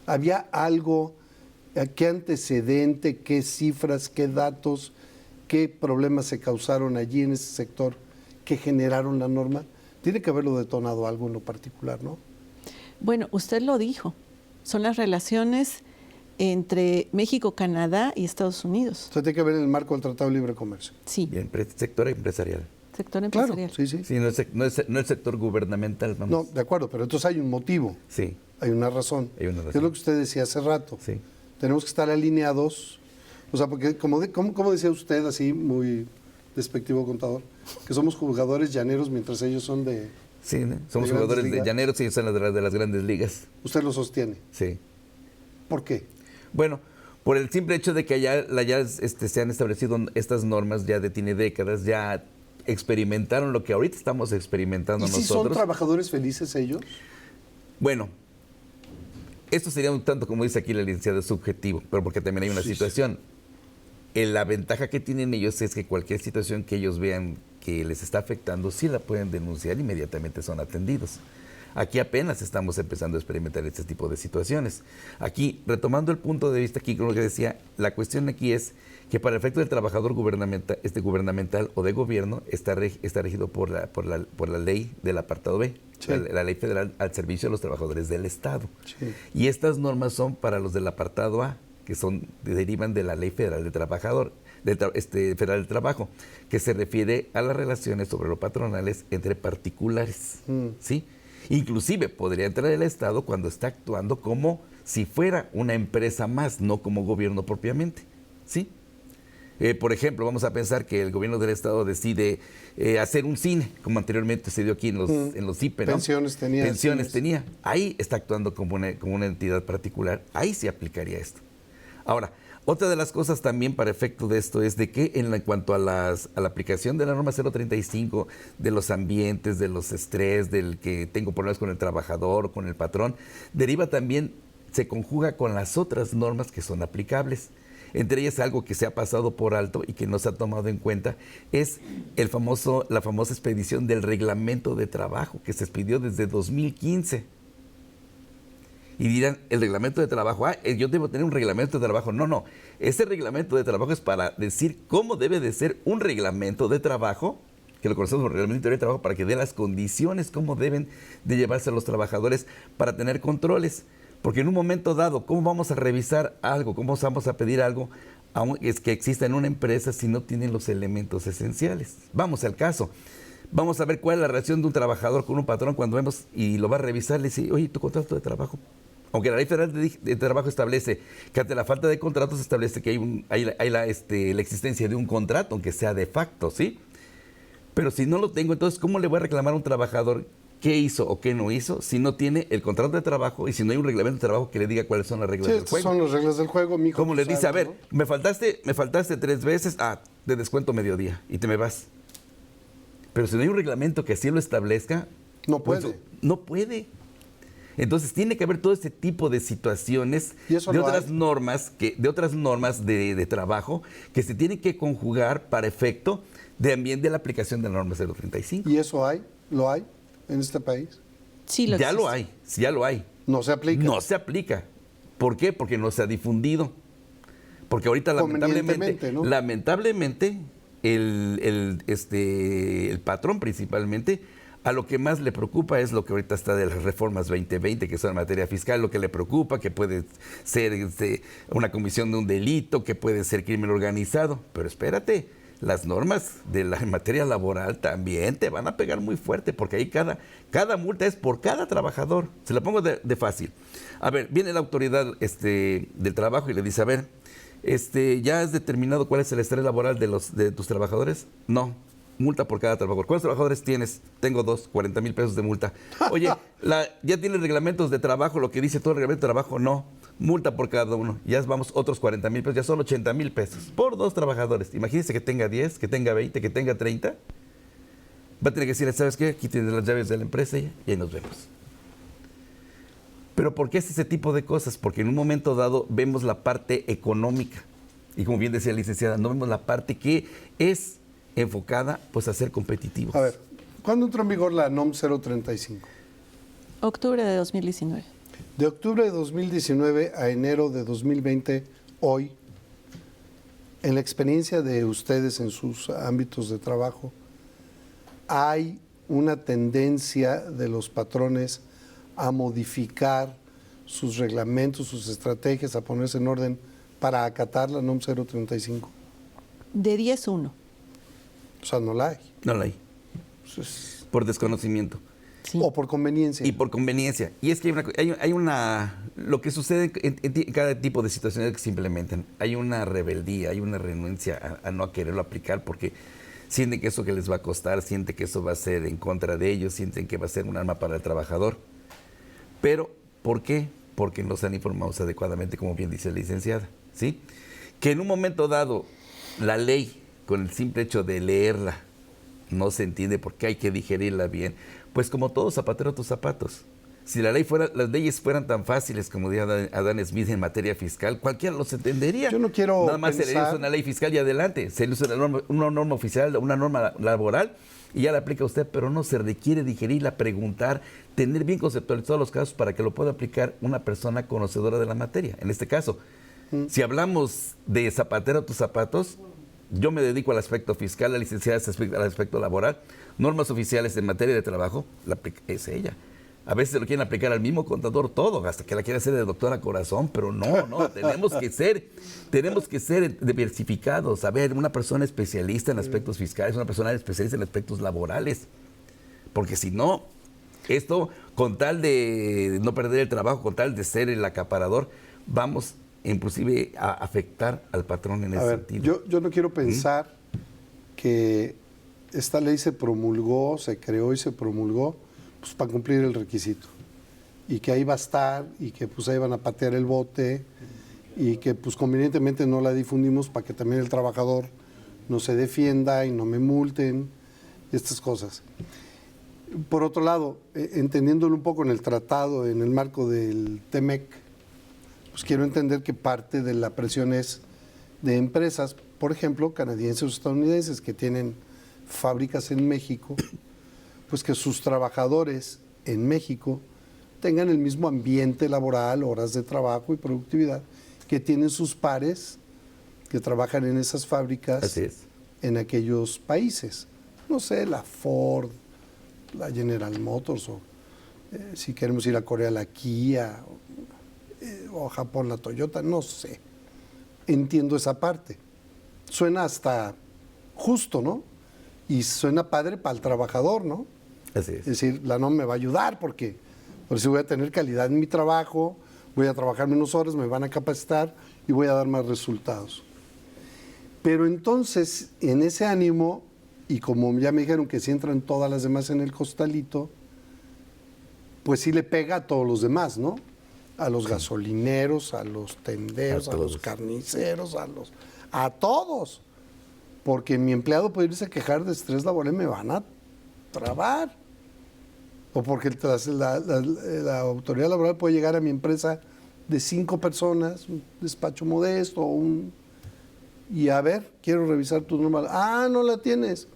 [SPEAKER 1] ¿Había algo, qué antecedente, qué cifras, qué datos, qué problemas se causaron allí en ese sector que generaron la norma? Tiene que haberlo detonado algo en lo particular, ¿no?
[SPEAKER 3] Bueno, usted lo dijo, son las relaciones entre México, Canadá y Estados Unidos.
[SPEAKER 1] O sea, tiene que ver en el marco del Tratado de Libre Comercio.
[SPEAKER 3] Sí,
[SPEAKER 4] Bien, sector empresarial.
[SPEAKER 3] sector
[SPEAKER 1] Claro,
[SPEAKER 3] empresarial.
[SPEAKER 1] sí, sí.
[SPEAKER 4] Sí, no es sector gubernamental,
[SPEAKER 1] No,
[SPEAKER 4] vamos.
[SPEAKER 1] de acuerdo, pero entonces hay un motivo.
[SPEAKER 4] Sí,
[SPEAKER 1] Hay una razón.
[SPEAKER 4] Hay una
[SPEAKER 1] Es
[SPEAKER 4] razón.
[SPEAKER 1] lo que usted decía hace rato.
[SPEAKER 4] sí.
[SPEAKER 1] Tenemos que estar alineados. O sea, porque como decía usted, así muy despectivo contador, que somos jugadores llaneros mientras ellos son de...
[SPEAKER 4] Sí, ¿no? Somos
[SPEAKER 1] de grandes
[SPEAKER 4] jugadores de
[SPEAKER 1] ligas.
[SPEAKER 4] llaneros y son de las grandes ligas.
[SPEAKER 1] Usted lo sostiene.
[SPEAKER 4] Sí.
[SPEAKER 1] ¿Por qué?
[SPEAKER 4] Bueno, por el simple hecho de que allá se han establecido estas normas ya tiene décadas, ya experimentaron lo que ahorita estamos experimentando
[SPEAKER 1] ¿Y si son
[SPEAKER 4] nosotros.
[SPEAKER 1] trabajadores felices ellos?
[SPEAKER 4] Bueno, esto sería un tanto, como dice aquí la licenciada, subjetivo, pero porque también hay una situación. La ventaja que tienen ellos es que cualquier situación que ellos vean que les está afectando, sí la pueden denunciar, inmediatamente son atendidos. Aquí apenas estamos empezando a experimentar este tipo de situaciones. Aquí, retomando el punto de vista aquí, como que decía, la cuestión aquí es que para el efecto del trabajador gubernamental o de gobierno está regido por la ley del apartado B, sí. la ley federal al servicio de los trabajadores del Estado. Sí. Y estas normas son para los del apartado A, que derivan de la ley federal del trabajador, federal del trabajo, que se refiere a las relaciones sobre lo patronales entre particulares, ¿sí? Inclusive podría entrar el Estado cuando está actuando como si fuera una empresa más, no como gobierno propiamente, ¿sí? Por ejemplo, vamos a pensar que el gobierno del Estado decide hacer un cine, como anteriormente se dio aquí en los IPE, ¿no?
[SPEAKER 1] Pensiones tenía.
[SPEAKER 4] Ahí está actuando como una entidad particular, ahí se aplicaría esto. Ahora, otra de las cosas también para efecto de esto es de que en cuanto a la aplicación de la norma 035, de los ambientes, de los estrés, del que tengo problemas con el trabajador o con el patrón, deriva también, se conjuga con las otras normas que son aplicables. Entre ellas algo que se ha pasado por alto y que no se ha tomado en cuenta es la famosa expedición del reglamento de trabajo que se expidió desde 2015. Y dirán, el reglamento de trabajo, yo debo tener un reglamento de trabajo. No, ese reglamento de trabajo es para decir cómo debe de ser un reglamento de trabajo, que lo conocemos como reglamento de trabajo, para que dé las condiciones, cómo deben de llevarse a los trabajadores para tener controles. Porque en un momento dado, ¿cómo vamos a revisar algo? ¿Cómo vamos a pedir algo? Es que exista en una empresa si no tienen los elementos esenciales. Vamos al caso. Vamos a ver cuál es la relación de un trabajador con un patrón cuando vemos y lo va a revisar. Le dice, oye, tu contrato de trabajo. Aunque la ley federal de trabajo establece que ante la falta de contratos se establece que hay la existencia de un contrato, aunque sea de facto, ¿sí? Pero si no lo tengo, entonces, ¿cómo le voy a reclamar a un trabajador qué hizo o qué no hizo si no tiene el contrato de trabajo y si no hay un reglamento de trabajo que le diga cuáles son las reglas del juego?
[SPEAKER 1] Son las reglas del juego, mijo.
[SPEAKER 4] ¿Cómo le dice, a ver, ¿no? me faltaste 3 veces, te descuento mediodía y te me vas? Pero si no hay un reglamento que así lo establezca,
[SPEAKER 1] no puede.
[SPEAKER 4] Pues, no puede. Entonces tiene que haber todo este tipo de situaciones de otras normas de trabajo que se tienen que conjugar para efecto de la aplicación de la norma 035.
[SPEAKER 1] ¿Y eso lo hay en este país?
[SPEAKER 3] Sí,
[SPEAKER 4] ya lo hay.
[SPEAKER 1] ¿No se aplica?
[SPEAKER 4] No se aplica. ¿Por qué? Porque no se ha difundido. Porque ahorita lamentablemente el patrón principalmente, a lo que más le preocupa es lo que ahorita está de las reformas 2020, que son en materia fiscal, lo que le preocupa, que puede ser una comisión de un delito, que puede ser crimen organizado. Pero espérate, las normas en materia laboral también te van a pegar muy fuerte, porque ahí cada multa es por cada trabajador. Se la pongo de fácil. A ver, viene la autoridad del trabajo y le dice, a ver, ¿ya has determinado cuál es el estrés laboral de tus trabajadores? No. Multa por cada trabajador. ¿Cuántos trabajadores tienes? Tengo 2, 40,000 pesos de multa. Oye, ¿ya tienes reglamentos de trabajo? Lo que dice todo el reglamento de trabajo, no. Multa por cada uno. Ya vamos otros 40,000 pesos, ya son 80,000 pesos por 2 trabajadores. Imagínense que tenga 10, que tenga 20, que tenga 30. Va a tener que decirle, ¿sabes qué? Aquí tienes las llaves de la empresa y ahí nos vemos. ¿Pero por qué es ese tipo de cosas? Porque en un momento dado vemos la parte económica. Y como bien decía la licenciada, no vemos la parte que es enfocada pues a ser competitivos.
[SPEAKER 1] A ver, ¿cuándo entró en vigor la NOM 035?
[SPEAKER 3] Octubre de 2019.
[SPEAKER 1] De octubre de 2019 a enero de 2020, hoy, en la experiencia de ustedes en sus ámbitos de trabajo, ¿hay una tendencia de los patrones a modificar sus reglamentos, sus estrategias, a ponerse en orden para acatar la NOM 035?
[SPEAKER 3] De 10-1.
[SPEAKER 1] O sea, no la hay.
[SPEAKER 4] No la hay.
[SPEAKER 1] Entonces,
[SPEAKER 4] por desconocimiento.
[SPEAKER 1] Sí. O por conveniencia.
[SPEAKER 4] Y por conveniencia. Y es que lo que sucede en cada tipo de situaciones que se implementan, hay una rebeldía, hay una renuncia a no quererlo aplicar porque sienten que eso que les va a costar, sienten que eso va a ser en contra de ellos, sienten que va a ser un arma para el trabajador. Pero, ¿por qué? Porque no se han informado adecuadamente, como bien dice la licenciada, ¿sí? Que en un momento dado, la ley, con el simple hecho de leerla, no se entiende por qué hay que digerirla bien. Pues como todo, zapatero a tus zapatos. Si las leyes fueran tan fáciles como dijo Adam Smith en materia fiscal, cualquiera los entendería.
[SPEAKER 1] Yo no quiero
[SPEAKER 4] Nada más se le usa una ley fiscal y adelante. Se le usa una norma oficial, una norma laboral y ya la aplica usted, pero no se requiere digerirla, preguntar, tener bien conceptualizados los casos para que lo pueda aplicar una persona conocedora de la materia. En este caso, si hablamos de zapatero a tus zapatos, yo me dedico al aspecto fiscal, la licenciada al aspecto laboral, normas oficiales en materia de trabajo, es ella. A veces se lo quieren aplicar al mismo contador todo, hasta que la quiere hacer de doctora corazón, pero no, tenemos que ser diversificados. A ver, una persona especialista en aspectos fiscales, una persona especialista en aspectos laborales. Porque si no, esto, con tal de no perder el trabajo, con tal de ser el acaparador, vamos inclusive a afectar al patrón en ese sentido.
[SPEAKER 1] Yo no quiero pensar que esta ley se promulgó, se creó y se promulgó pues para cumplir el requisito, y que ahí va a estar, y que pues ahí van a patear el bote, y que pues convenientemente no la difundimos para que también el trabajador no se defienda y no me multen, estas cosas. Por otro lado, entendiéndolo un poco en el tratado, en el marco del TEMEC, pues quiero entender que parte de la presión es de empresas, por ejemplo, canadienses o estadounidenses, que tienen fábricas en México, pues que sus trabajadores en México tengan el mismo ambiente laboral, horas de trabajo y productividad que tienen sus pares que trabajan en esas fábricas en aquellos países. No sé, la Ford, la General Motors, o si queremos ir a Corea, la Kia, o a Japón, la Toyota, no sé. Entiendo esa parte. Suena hasta justo, ¿no? Y suena padre para el trabajador, ¿no?
[SPEAKER 4] Así es.
[SPEAKER 1] Es decir, la NOM me va a ayudar porque si voy a tener calidad en mi trabajo, voy a trabajar menos horas, me van a capacitar y voy a dar más resultados. Pero entonces, en ese ánimo, y como ya me dijeron que si entran todas las demás en el costalito, pues sí le pega a todos los demás, ¿no? A los gasolineros, a los tenderos, a los carniceros, a todos. Porque mi empleado puede irse a quejar de estrés laboral y me van a trabar. O porque la autoridad laboral puede llegar a mi empresa de 5 personas, un despacho modesto, y a ver, quiero revisar tu norma. Ah, no la tienes.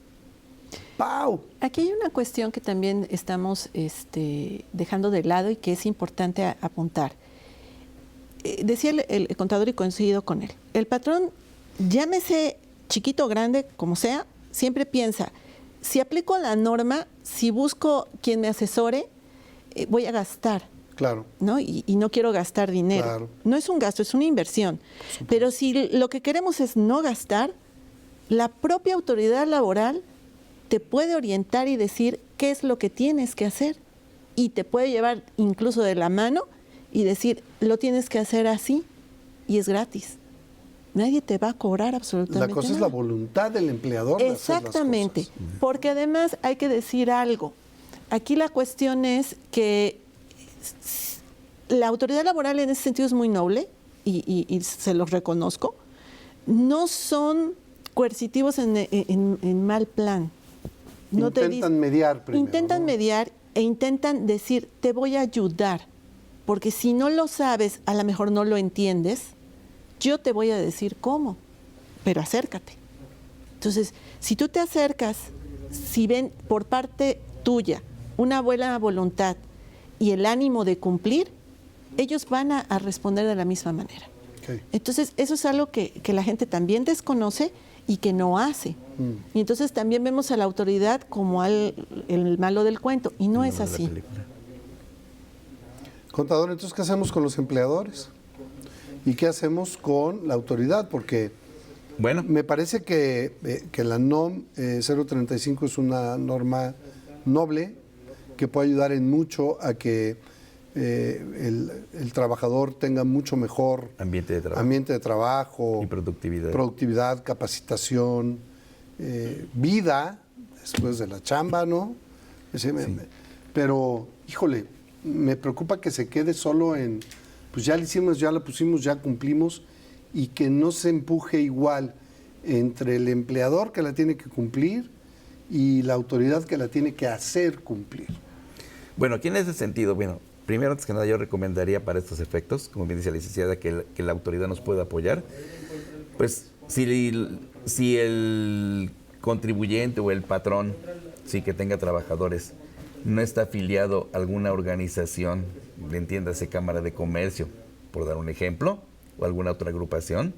[SPEAKER 1] ¡Pau!
[SPEAKER 3] Aquí hay una cuestión que también estamos dejando de lado y que es importante apuntar. Decía el contador y coincido con él. El patrón, llámese chiquito o grande, como sea, siempre piensa, si aplico la norma, si busco quien me asesore, voy a gastar.
[SPEAKER 1] Claro.
[SPEAKER 3] ¿No? Y no quiero gastar dinero.
[SPEAKER 1] Claro.
[SPEAKER 3] No es un gasto, es una inversión. Pero si lo que queremos es no gastar, la propia autoridad laboral te puede orientar y decir qué es lo que tienes que hacer. Y te puede llevar incluso de la mano y decir, lo tienes que hacer así y es gratis. Nadie te va a cobrar absolutamente
[SPEAKER 1] La cosa
[SPEAKER 3] nada.
[SPEAKER 1] es la voluntad del empleador de hacer las
[SPEAKER 3] Exactamente,
[SPEAKER 1] cosas.
[SPEAKER 3] porque además hay que decir algo. Aquí la cuestión es que la autoridad laboral en ese sentido es muy noble y se los reconozco. No son coercitivos en mal plan. No
[SPEAKER 1] Intentan mediar primero.
[SPEAKER 3] Intentan
[SPEAKER 1] ¿no?
[SPEAKER 3] mediar e intentan decir, te voy a ayudar, porque si no lo sabes, a lo mejor no lo entiendes, yo te voy a decir cómo, pero acércate. Entonces, si tú te acercas, si ven por parte tuya una buena voluntad y el ánimo de cumplir, ellos van a responder de la misma manera.
[SPEAKER 1] Okay.
[SPEAKER 3] Entonces, eso es algo que la gente también desconoce y que no hace. Y entonces también vemos a la autoridad como el malo del cuento, y no es así.
[SPEAKER 1] Contador, entonces, ¿qué hacemos con los empleadores? ¿Y qué hacemos con la autoridad? Porque
[SPEAKER 4] bueno,
[SPEAKER 1] me parece que la NOM 035 es una norma noble que puede ayudar en mucho a que el trabajador tenga mucho mejor
[SPEAKER 4] ambiente de trabajo
[SPEAKER 1] y
[SPEAKER 4] productividad,
[SPEAKER 1] capacitación, vida después de la chamba, ¿no? Pero, híjole, me preocupa que se quede solo en, pues ya lo hicimos, ya lo pusimos, ya cumplimos, y que no se empuje igual entre el empleador que la tiene que cumplir y la autoridad que la tiene que hacer cumplir.
[SPEAKER 4] Bueno, aquí en ese sentido, bueno, primero, antes que nada, yo recomendaría para estos efectos, como bien dice la licenciada, que la autoridad nos pueda apoyar. Pues si el contribuyente o el patrón, sí, que tenga trabajadores, no está afiliado a alguna organización, entiéndase Cámara de Comercio, por dar un ejemplo, o alguna otra agrupación,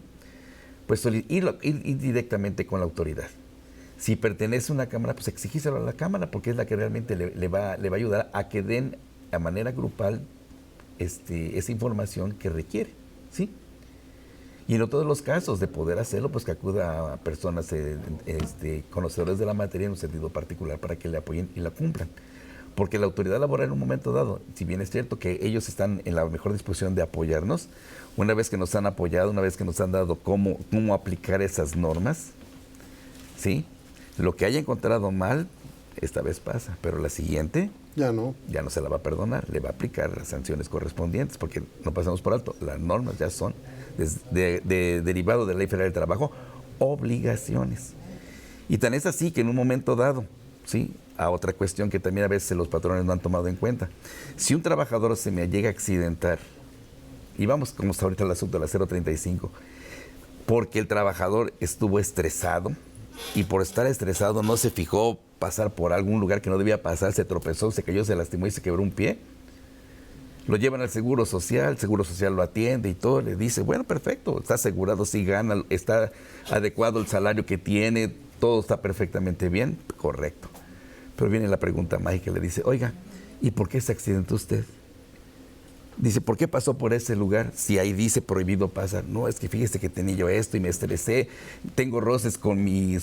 [SPEAKER 4] pues ir directamente con la autoridad. Si pertenece a una cámara, pues exigírselo a la cámara, porque es la que realmente le va a ayudar a que den a manera grupal esa información que requiere, ¿sí? Y en todos los casos de poder hacerlo, pues que acuda a personas conocedores de la materia en un sentido particular para que le apoyen y la cumplan. Porque la autoridad laboral en un momento dado, si bien es cierto que ellos están en la mejor disposición de apoyarnos, una vez que nos han apoyado, una vez que nos han dado cómo aplicar esas normas, ¿sí? Lo que haya encontrado mal, esta vez pasa, pero la siguiente ya no se la va a perdonar, le va a aplicar las sanciones correspondientes, porque no pasamos por alto, las normas ya son derivado de la Ley Federal del Trabajo, obligaciones. Y tan es así que en un momento dado, ¿sí? A otra cuestión que también a veces los patrones no han tomado en cuenta. Si un trabajador se me llega a accidentar, y vamos como está ahorita el asunto de la 035, porque el trabajador estuvo estresado, y por estar estresado no se fijó pasar por algún lugar que no debía pasar, se tropezó, se cayó, se lastimó y se quebró un pie, lo llevan al Seguro Social, el Seguro Social lo atiende y todo, le dice, bueno, perfecto, está asegurado, sí gana, está adecuado el salario que tiene, todo está perfectamente bien, correcto. Pero viene la pregunta mágica, le dice, oiga, ¿y por qué se accidentó usted? Dice, ¿por qué pasó por ese lugar? Si ahí dice prohibido pasar. No, es que fíjese que tenía yo esto y me estresé, tengo roces con mi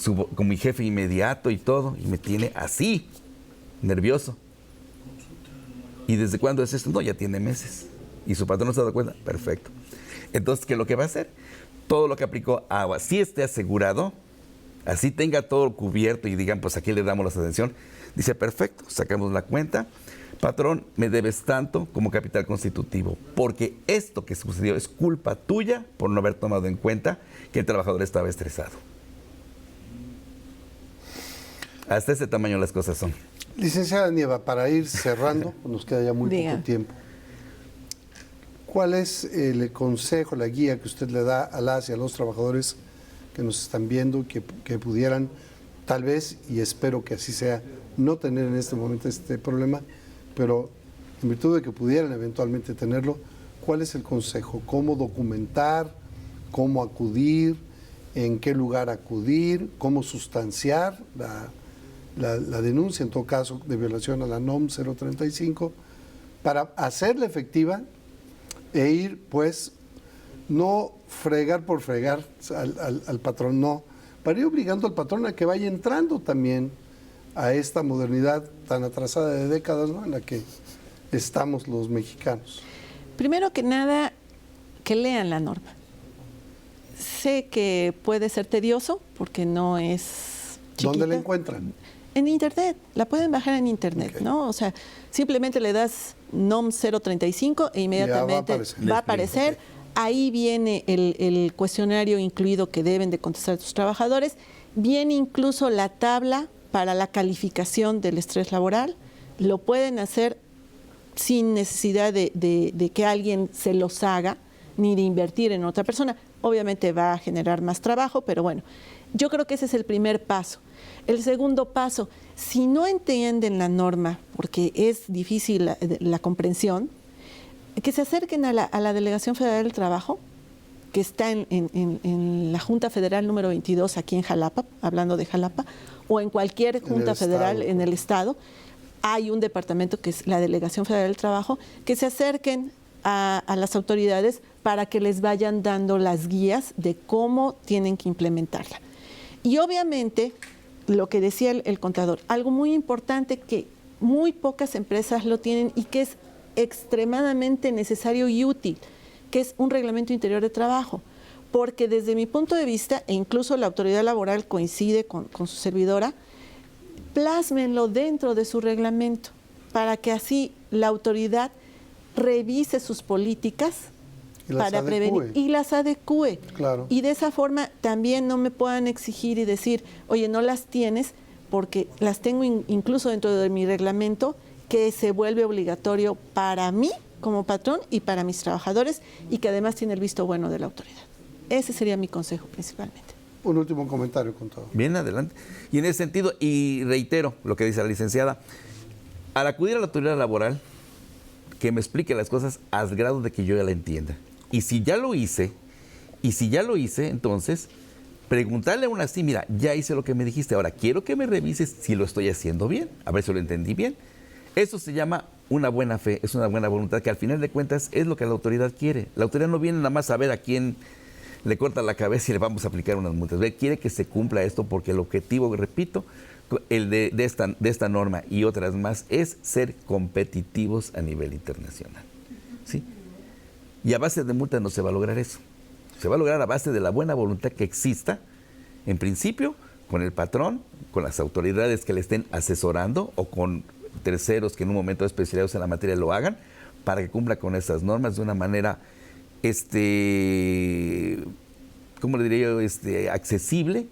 [SPEAKER 4] jefe inmediato y todo, y me tiene así, nervioso. ¿Y desde cuándo es esto? No, ya tiene meses. ¿Y su patrón no se ha dado cuenta? Perfecto. Entonces, ¿qué es lo que va a hacer? Todo lo que aplicó agua, si esté asegurado, así tenga todo cubierto y digan, pues aquí le damos la atención, dice, perfecto, sacamos la cuenta. Patrón, me debes tanto como capital constitutivo, porque esto que sucedió es culpa tuya por no haber tomado en cuenta que el trabajador estaba estresado. Hasta ese tamaño las cosas son.
[SPEAKER 1] Licenciada Nieva, para ir cerrando, nos queda ya muy poco tiempo. ¿Cuál es el consejo, la guía que usted le da a las y a los trabajadores que nos están viendo, que pudieran, tal vez, y espero que así sea, no tener en este momento este problema, pero en virtud de que pudieran eventualmente tenerlo, ¿cuál es el consejo? ¿Cómo documentar? ¿Cómo acudir? ¿En qué lugar acudir? ¿Cómo sustanciar la denuncia, en todo caso, de violación a la NOM 035, para hacerla efectiva e ir, pues, no fregar por fregar al patrón, no, para ir obligando al patrón a que vaya entrando también a esta modernidad tan atrasada de décadas, ¿no?, en la que estamos los mexicanos?
[SPEAKER 3] Primero que nada, que lean la norma. Sé que puede ser tedioso porque no es chiquita.
[SPEAKER 1] ¿Dónde la encuentran?
[SPEAKER 3] En internet, la pueden bajar en internet, okay, ¿no? O sea, simplemente le das NOM 035 e inmediatamente va a aparecer. Okay. Ahí viene el cuestionario incluido que deben de contestar tus trabajadores. Viene incluso la tabla para la calificación del estrés laboral. Lo pueden hacer sin necesidad de que alguien se los haga, ni de invertir en otra persona. Obviamente va a generar más trabajo, pero bueno, yo creo que ese es el primer paso. El segundo paso, si no entienden la norma, porque es difícil la comprensión, que se acerquen a la Delegación Federal del Trabajo, que está en la Junta Federal número 22 aquí en Jalapa, hablando de Jalapa, o en cualquier Junta Federal en el Estado. Hay un departamento que es la Delegación Federal del Trabajo, que se acerquen a las autoridades para que les vayan dando las guías de cómo tienen que implementarla. Y obviamente, lo que decía el contador, algo muy importante que muy pocas empresas lo tienen y que es extremadamente necesario y útil, que es un reglamento interior de trabajo. Porque desde mi punto de vista, e incluso la autoridad laboral coincide con su servidora, plásmenlo dentro de su reglamento para que así la autoridad revise sus políticas para prevenir y las adecúe.
[SPEAKER 1] Claro.
[SPEAKER 3] Y de esa forma también no me puedan exigir y decir, oye, no las tienes porque las tengo incluso dentro de mi reglamento que se vuelve obligatorio para mí como patrón y para mis trabajadores y que además tiene el visto bueno de la autoridad. Ese sería mi consejo principalmente.
[SPEAKER 1] Un último comentario, contador.
[SPEAKER 4] Bien, adelante. Y en ese sentido, y reitero lo que dice la licenciada, al acudir a la autoridad laboral, que me explique las cosas al grado de que yo ya la entienda. Y si ya lo hice, entonces, preguntarle aún así, mira, ya hice lo que me dijiste, ahora quiero que me revises si lo estoy haciendo bien, a ver si lo entendí bien. Eso se llama una buena fe, es una buena voluntad, que al final de cuentas es lo que la autoridad quiere. La autoridad no viene nada más a ver a quién le corta la cabeza y le vamos a aplicar unas multas. Quiere que se cumpla esto porque el objetivo, repito, el de esta norma y otras más es ser competitivos a nivel internacional. ¿Sí? Y a base de multas no se va a lograr eso. Se va a lograr a base de la buena voluntad que exista, en principio, con el patrón, con las autoridades que le estén asesorando o con terceros que en un momento especializados en la materia lo hagan, para que cumpla con esas normas de una manera ¿cómo le diría yo? Accesible,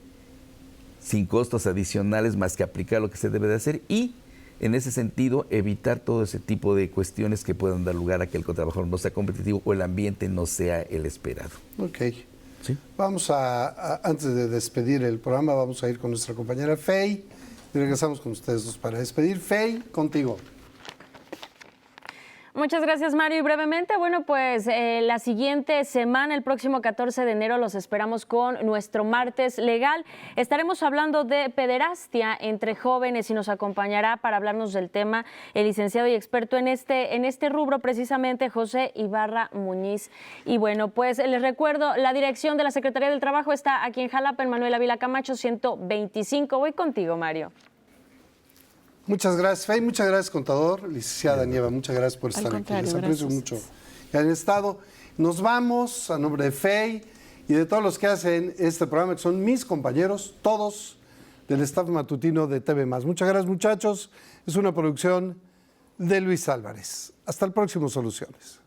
[SPEAKER 4] sin costos adicionales más que aplicar lo que se debe de hacer y, en ese sentido, evitar todo ese tipo de cuestiones que puedan dar lugar a que el trabajador no sea competitivo o el ambiente no sea el esperado.
[SPEAKER 1] Ok.
[SPEAKER 4] ¿Sí?
[SPEAKER 1] Vamos antes de despedir el programa, vamos a ir con nuestra compañera Fey y regresamos con ustedes dos para despedir. Fey, contigo.
[SPEAKER 2] Muchas gracias, Mario. Y brevemente, bueno, pues la siguiente semana, el próximo 14 de enero, los esperamos con nuestro martes legal. Estaremos hablando de pederastia entre jóvenes y nos acompañará para hablarnos del tema el licenciado y experto en este rubro, precisamente José Ibarra Muñiz. Y bueno, pues les recuerdo, la dirección de la Secretaría del Trabajo está aquí en Jalapa, en Manuel Ávila Camacho, 125. Voy contigo, Mario.
[SPEAKER 1] Muchas gracias, Fey. Muchas gracias, contador. Licenciada Nieva, muchas gracias por estar aquí. Les aprecio mucho que hayan estado. Nos vamos a nombre de Fey y de todos los que hacen este programa, que son mis compañeros, todos del staff matutino de TV+. Muchas gracias, muchachos. Es una producción de Luis Álvarez. Hasta el próximo Soluciones.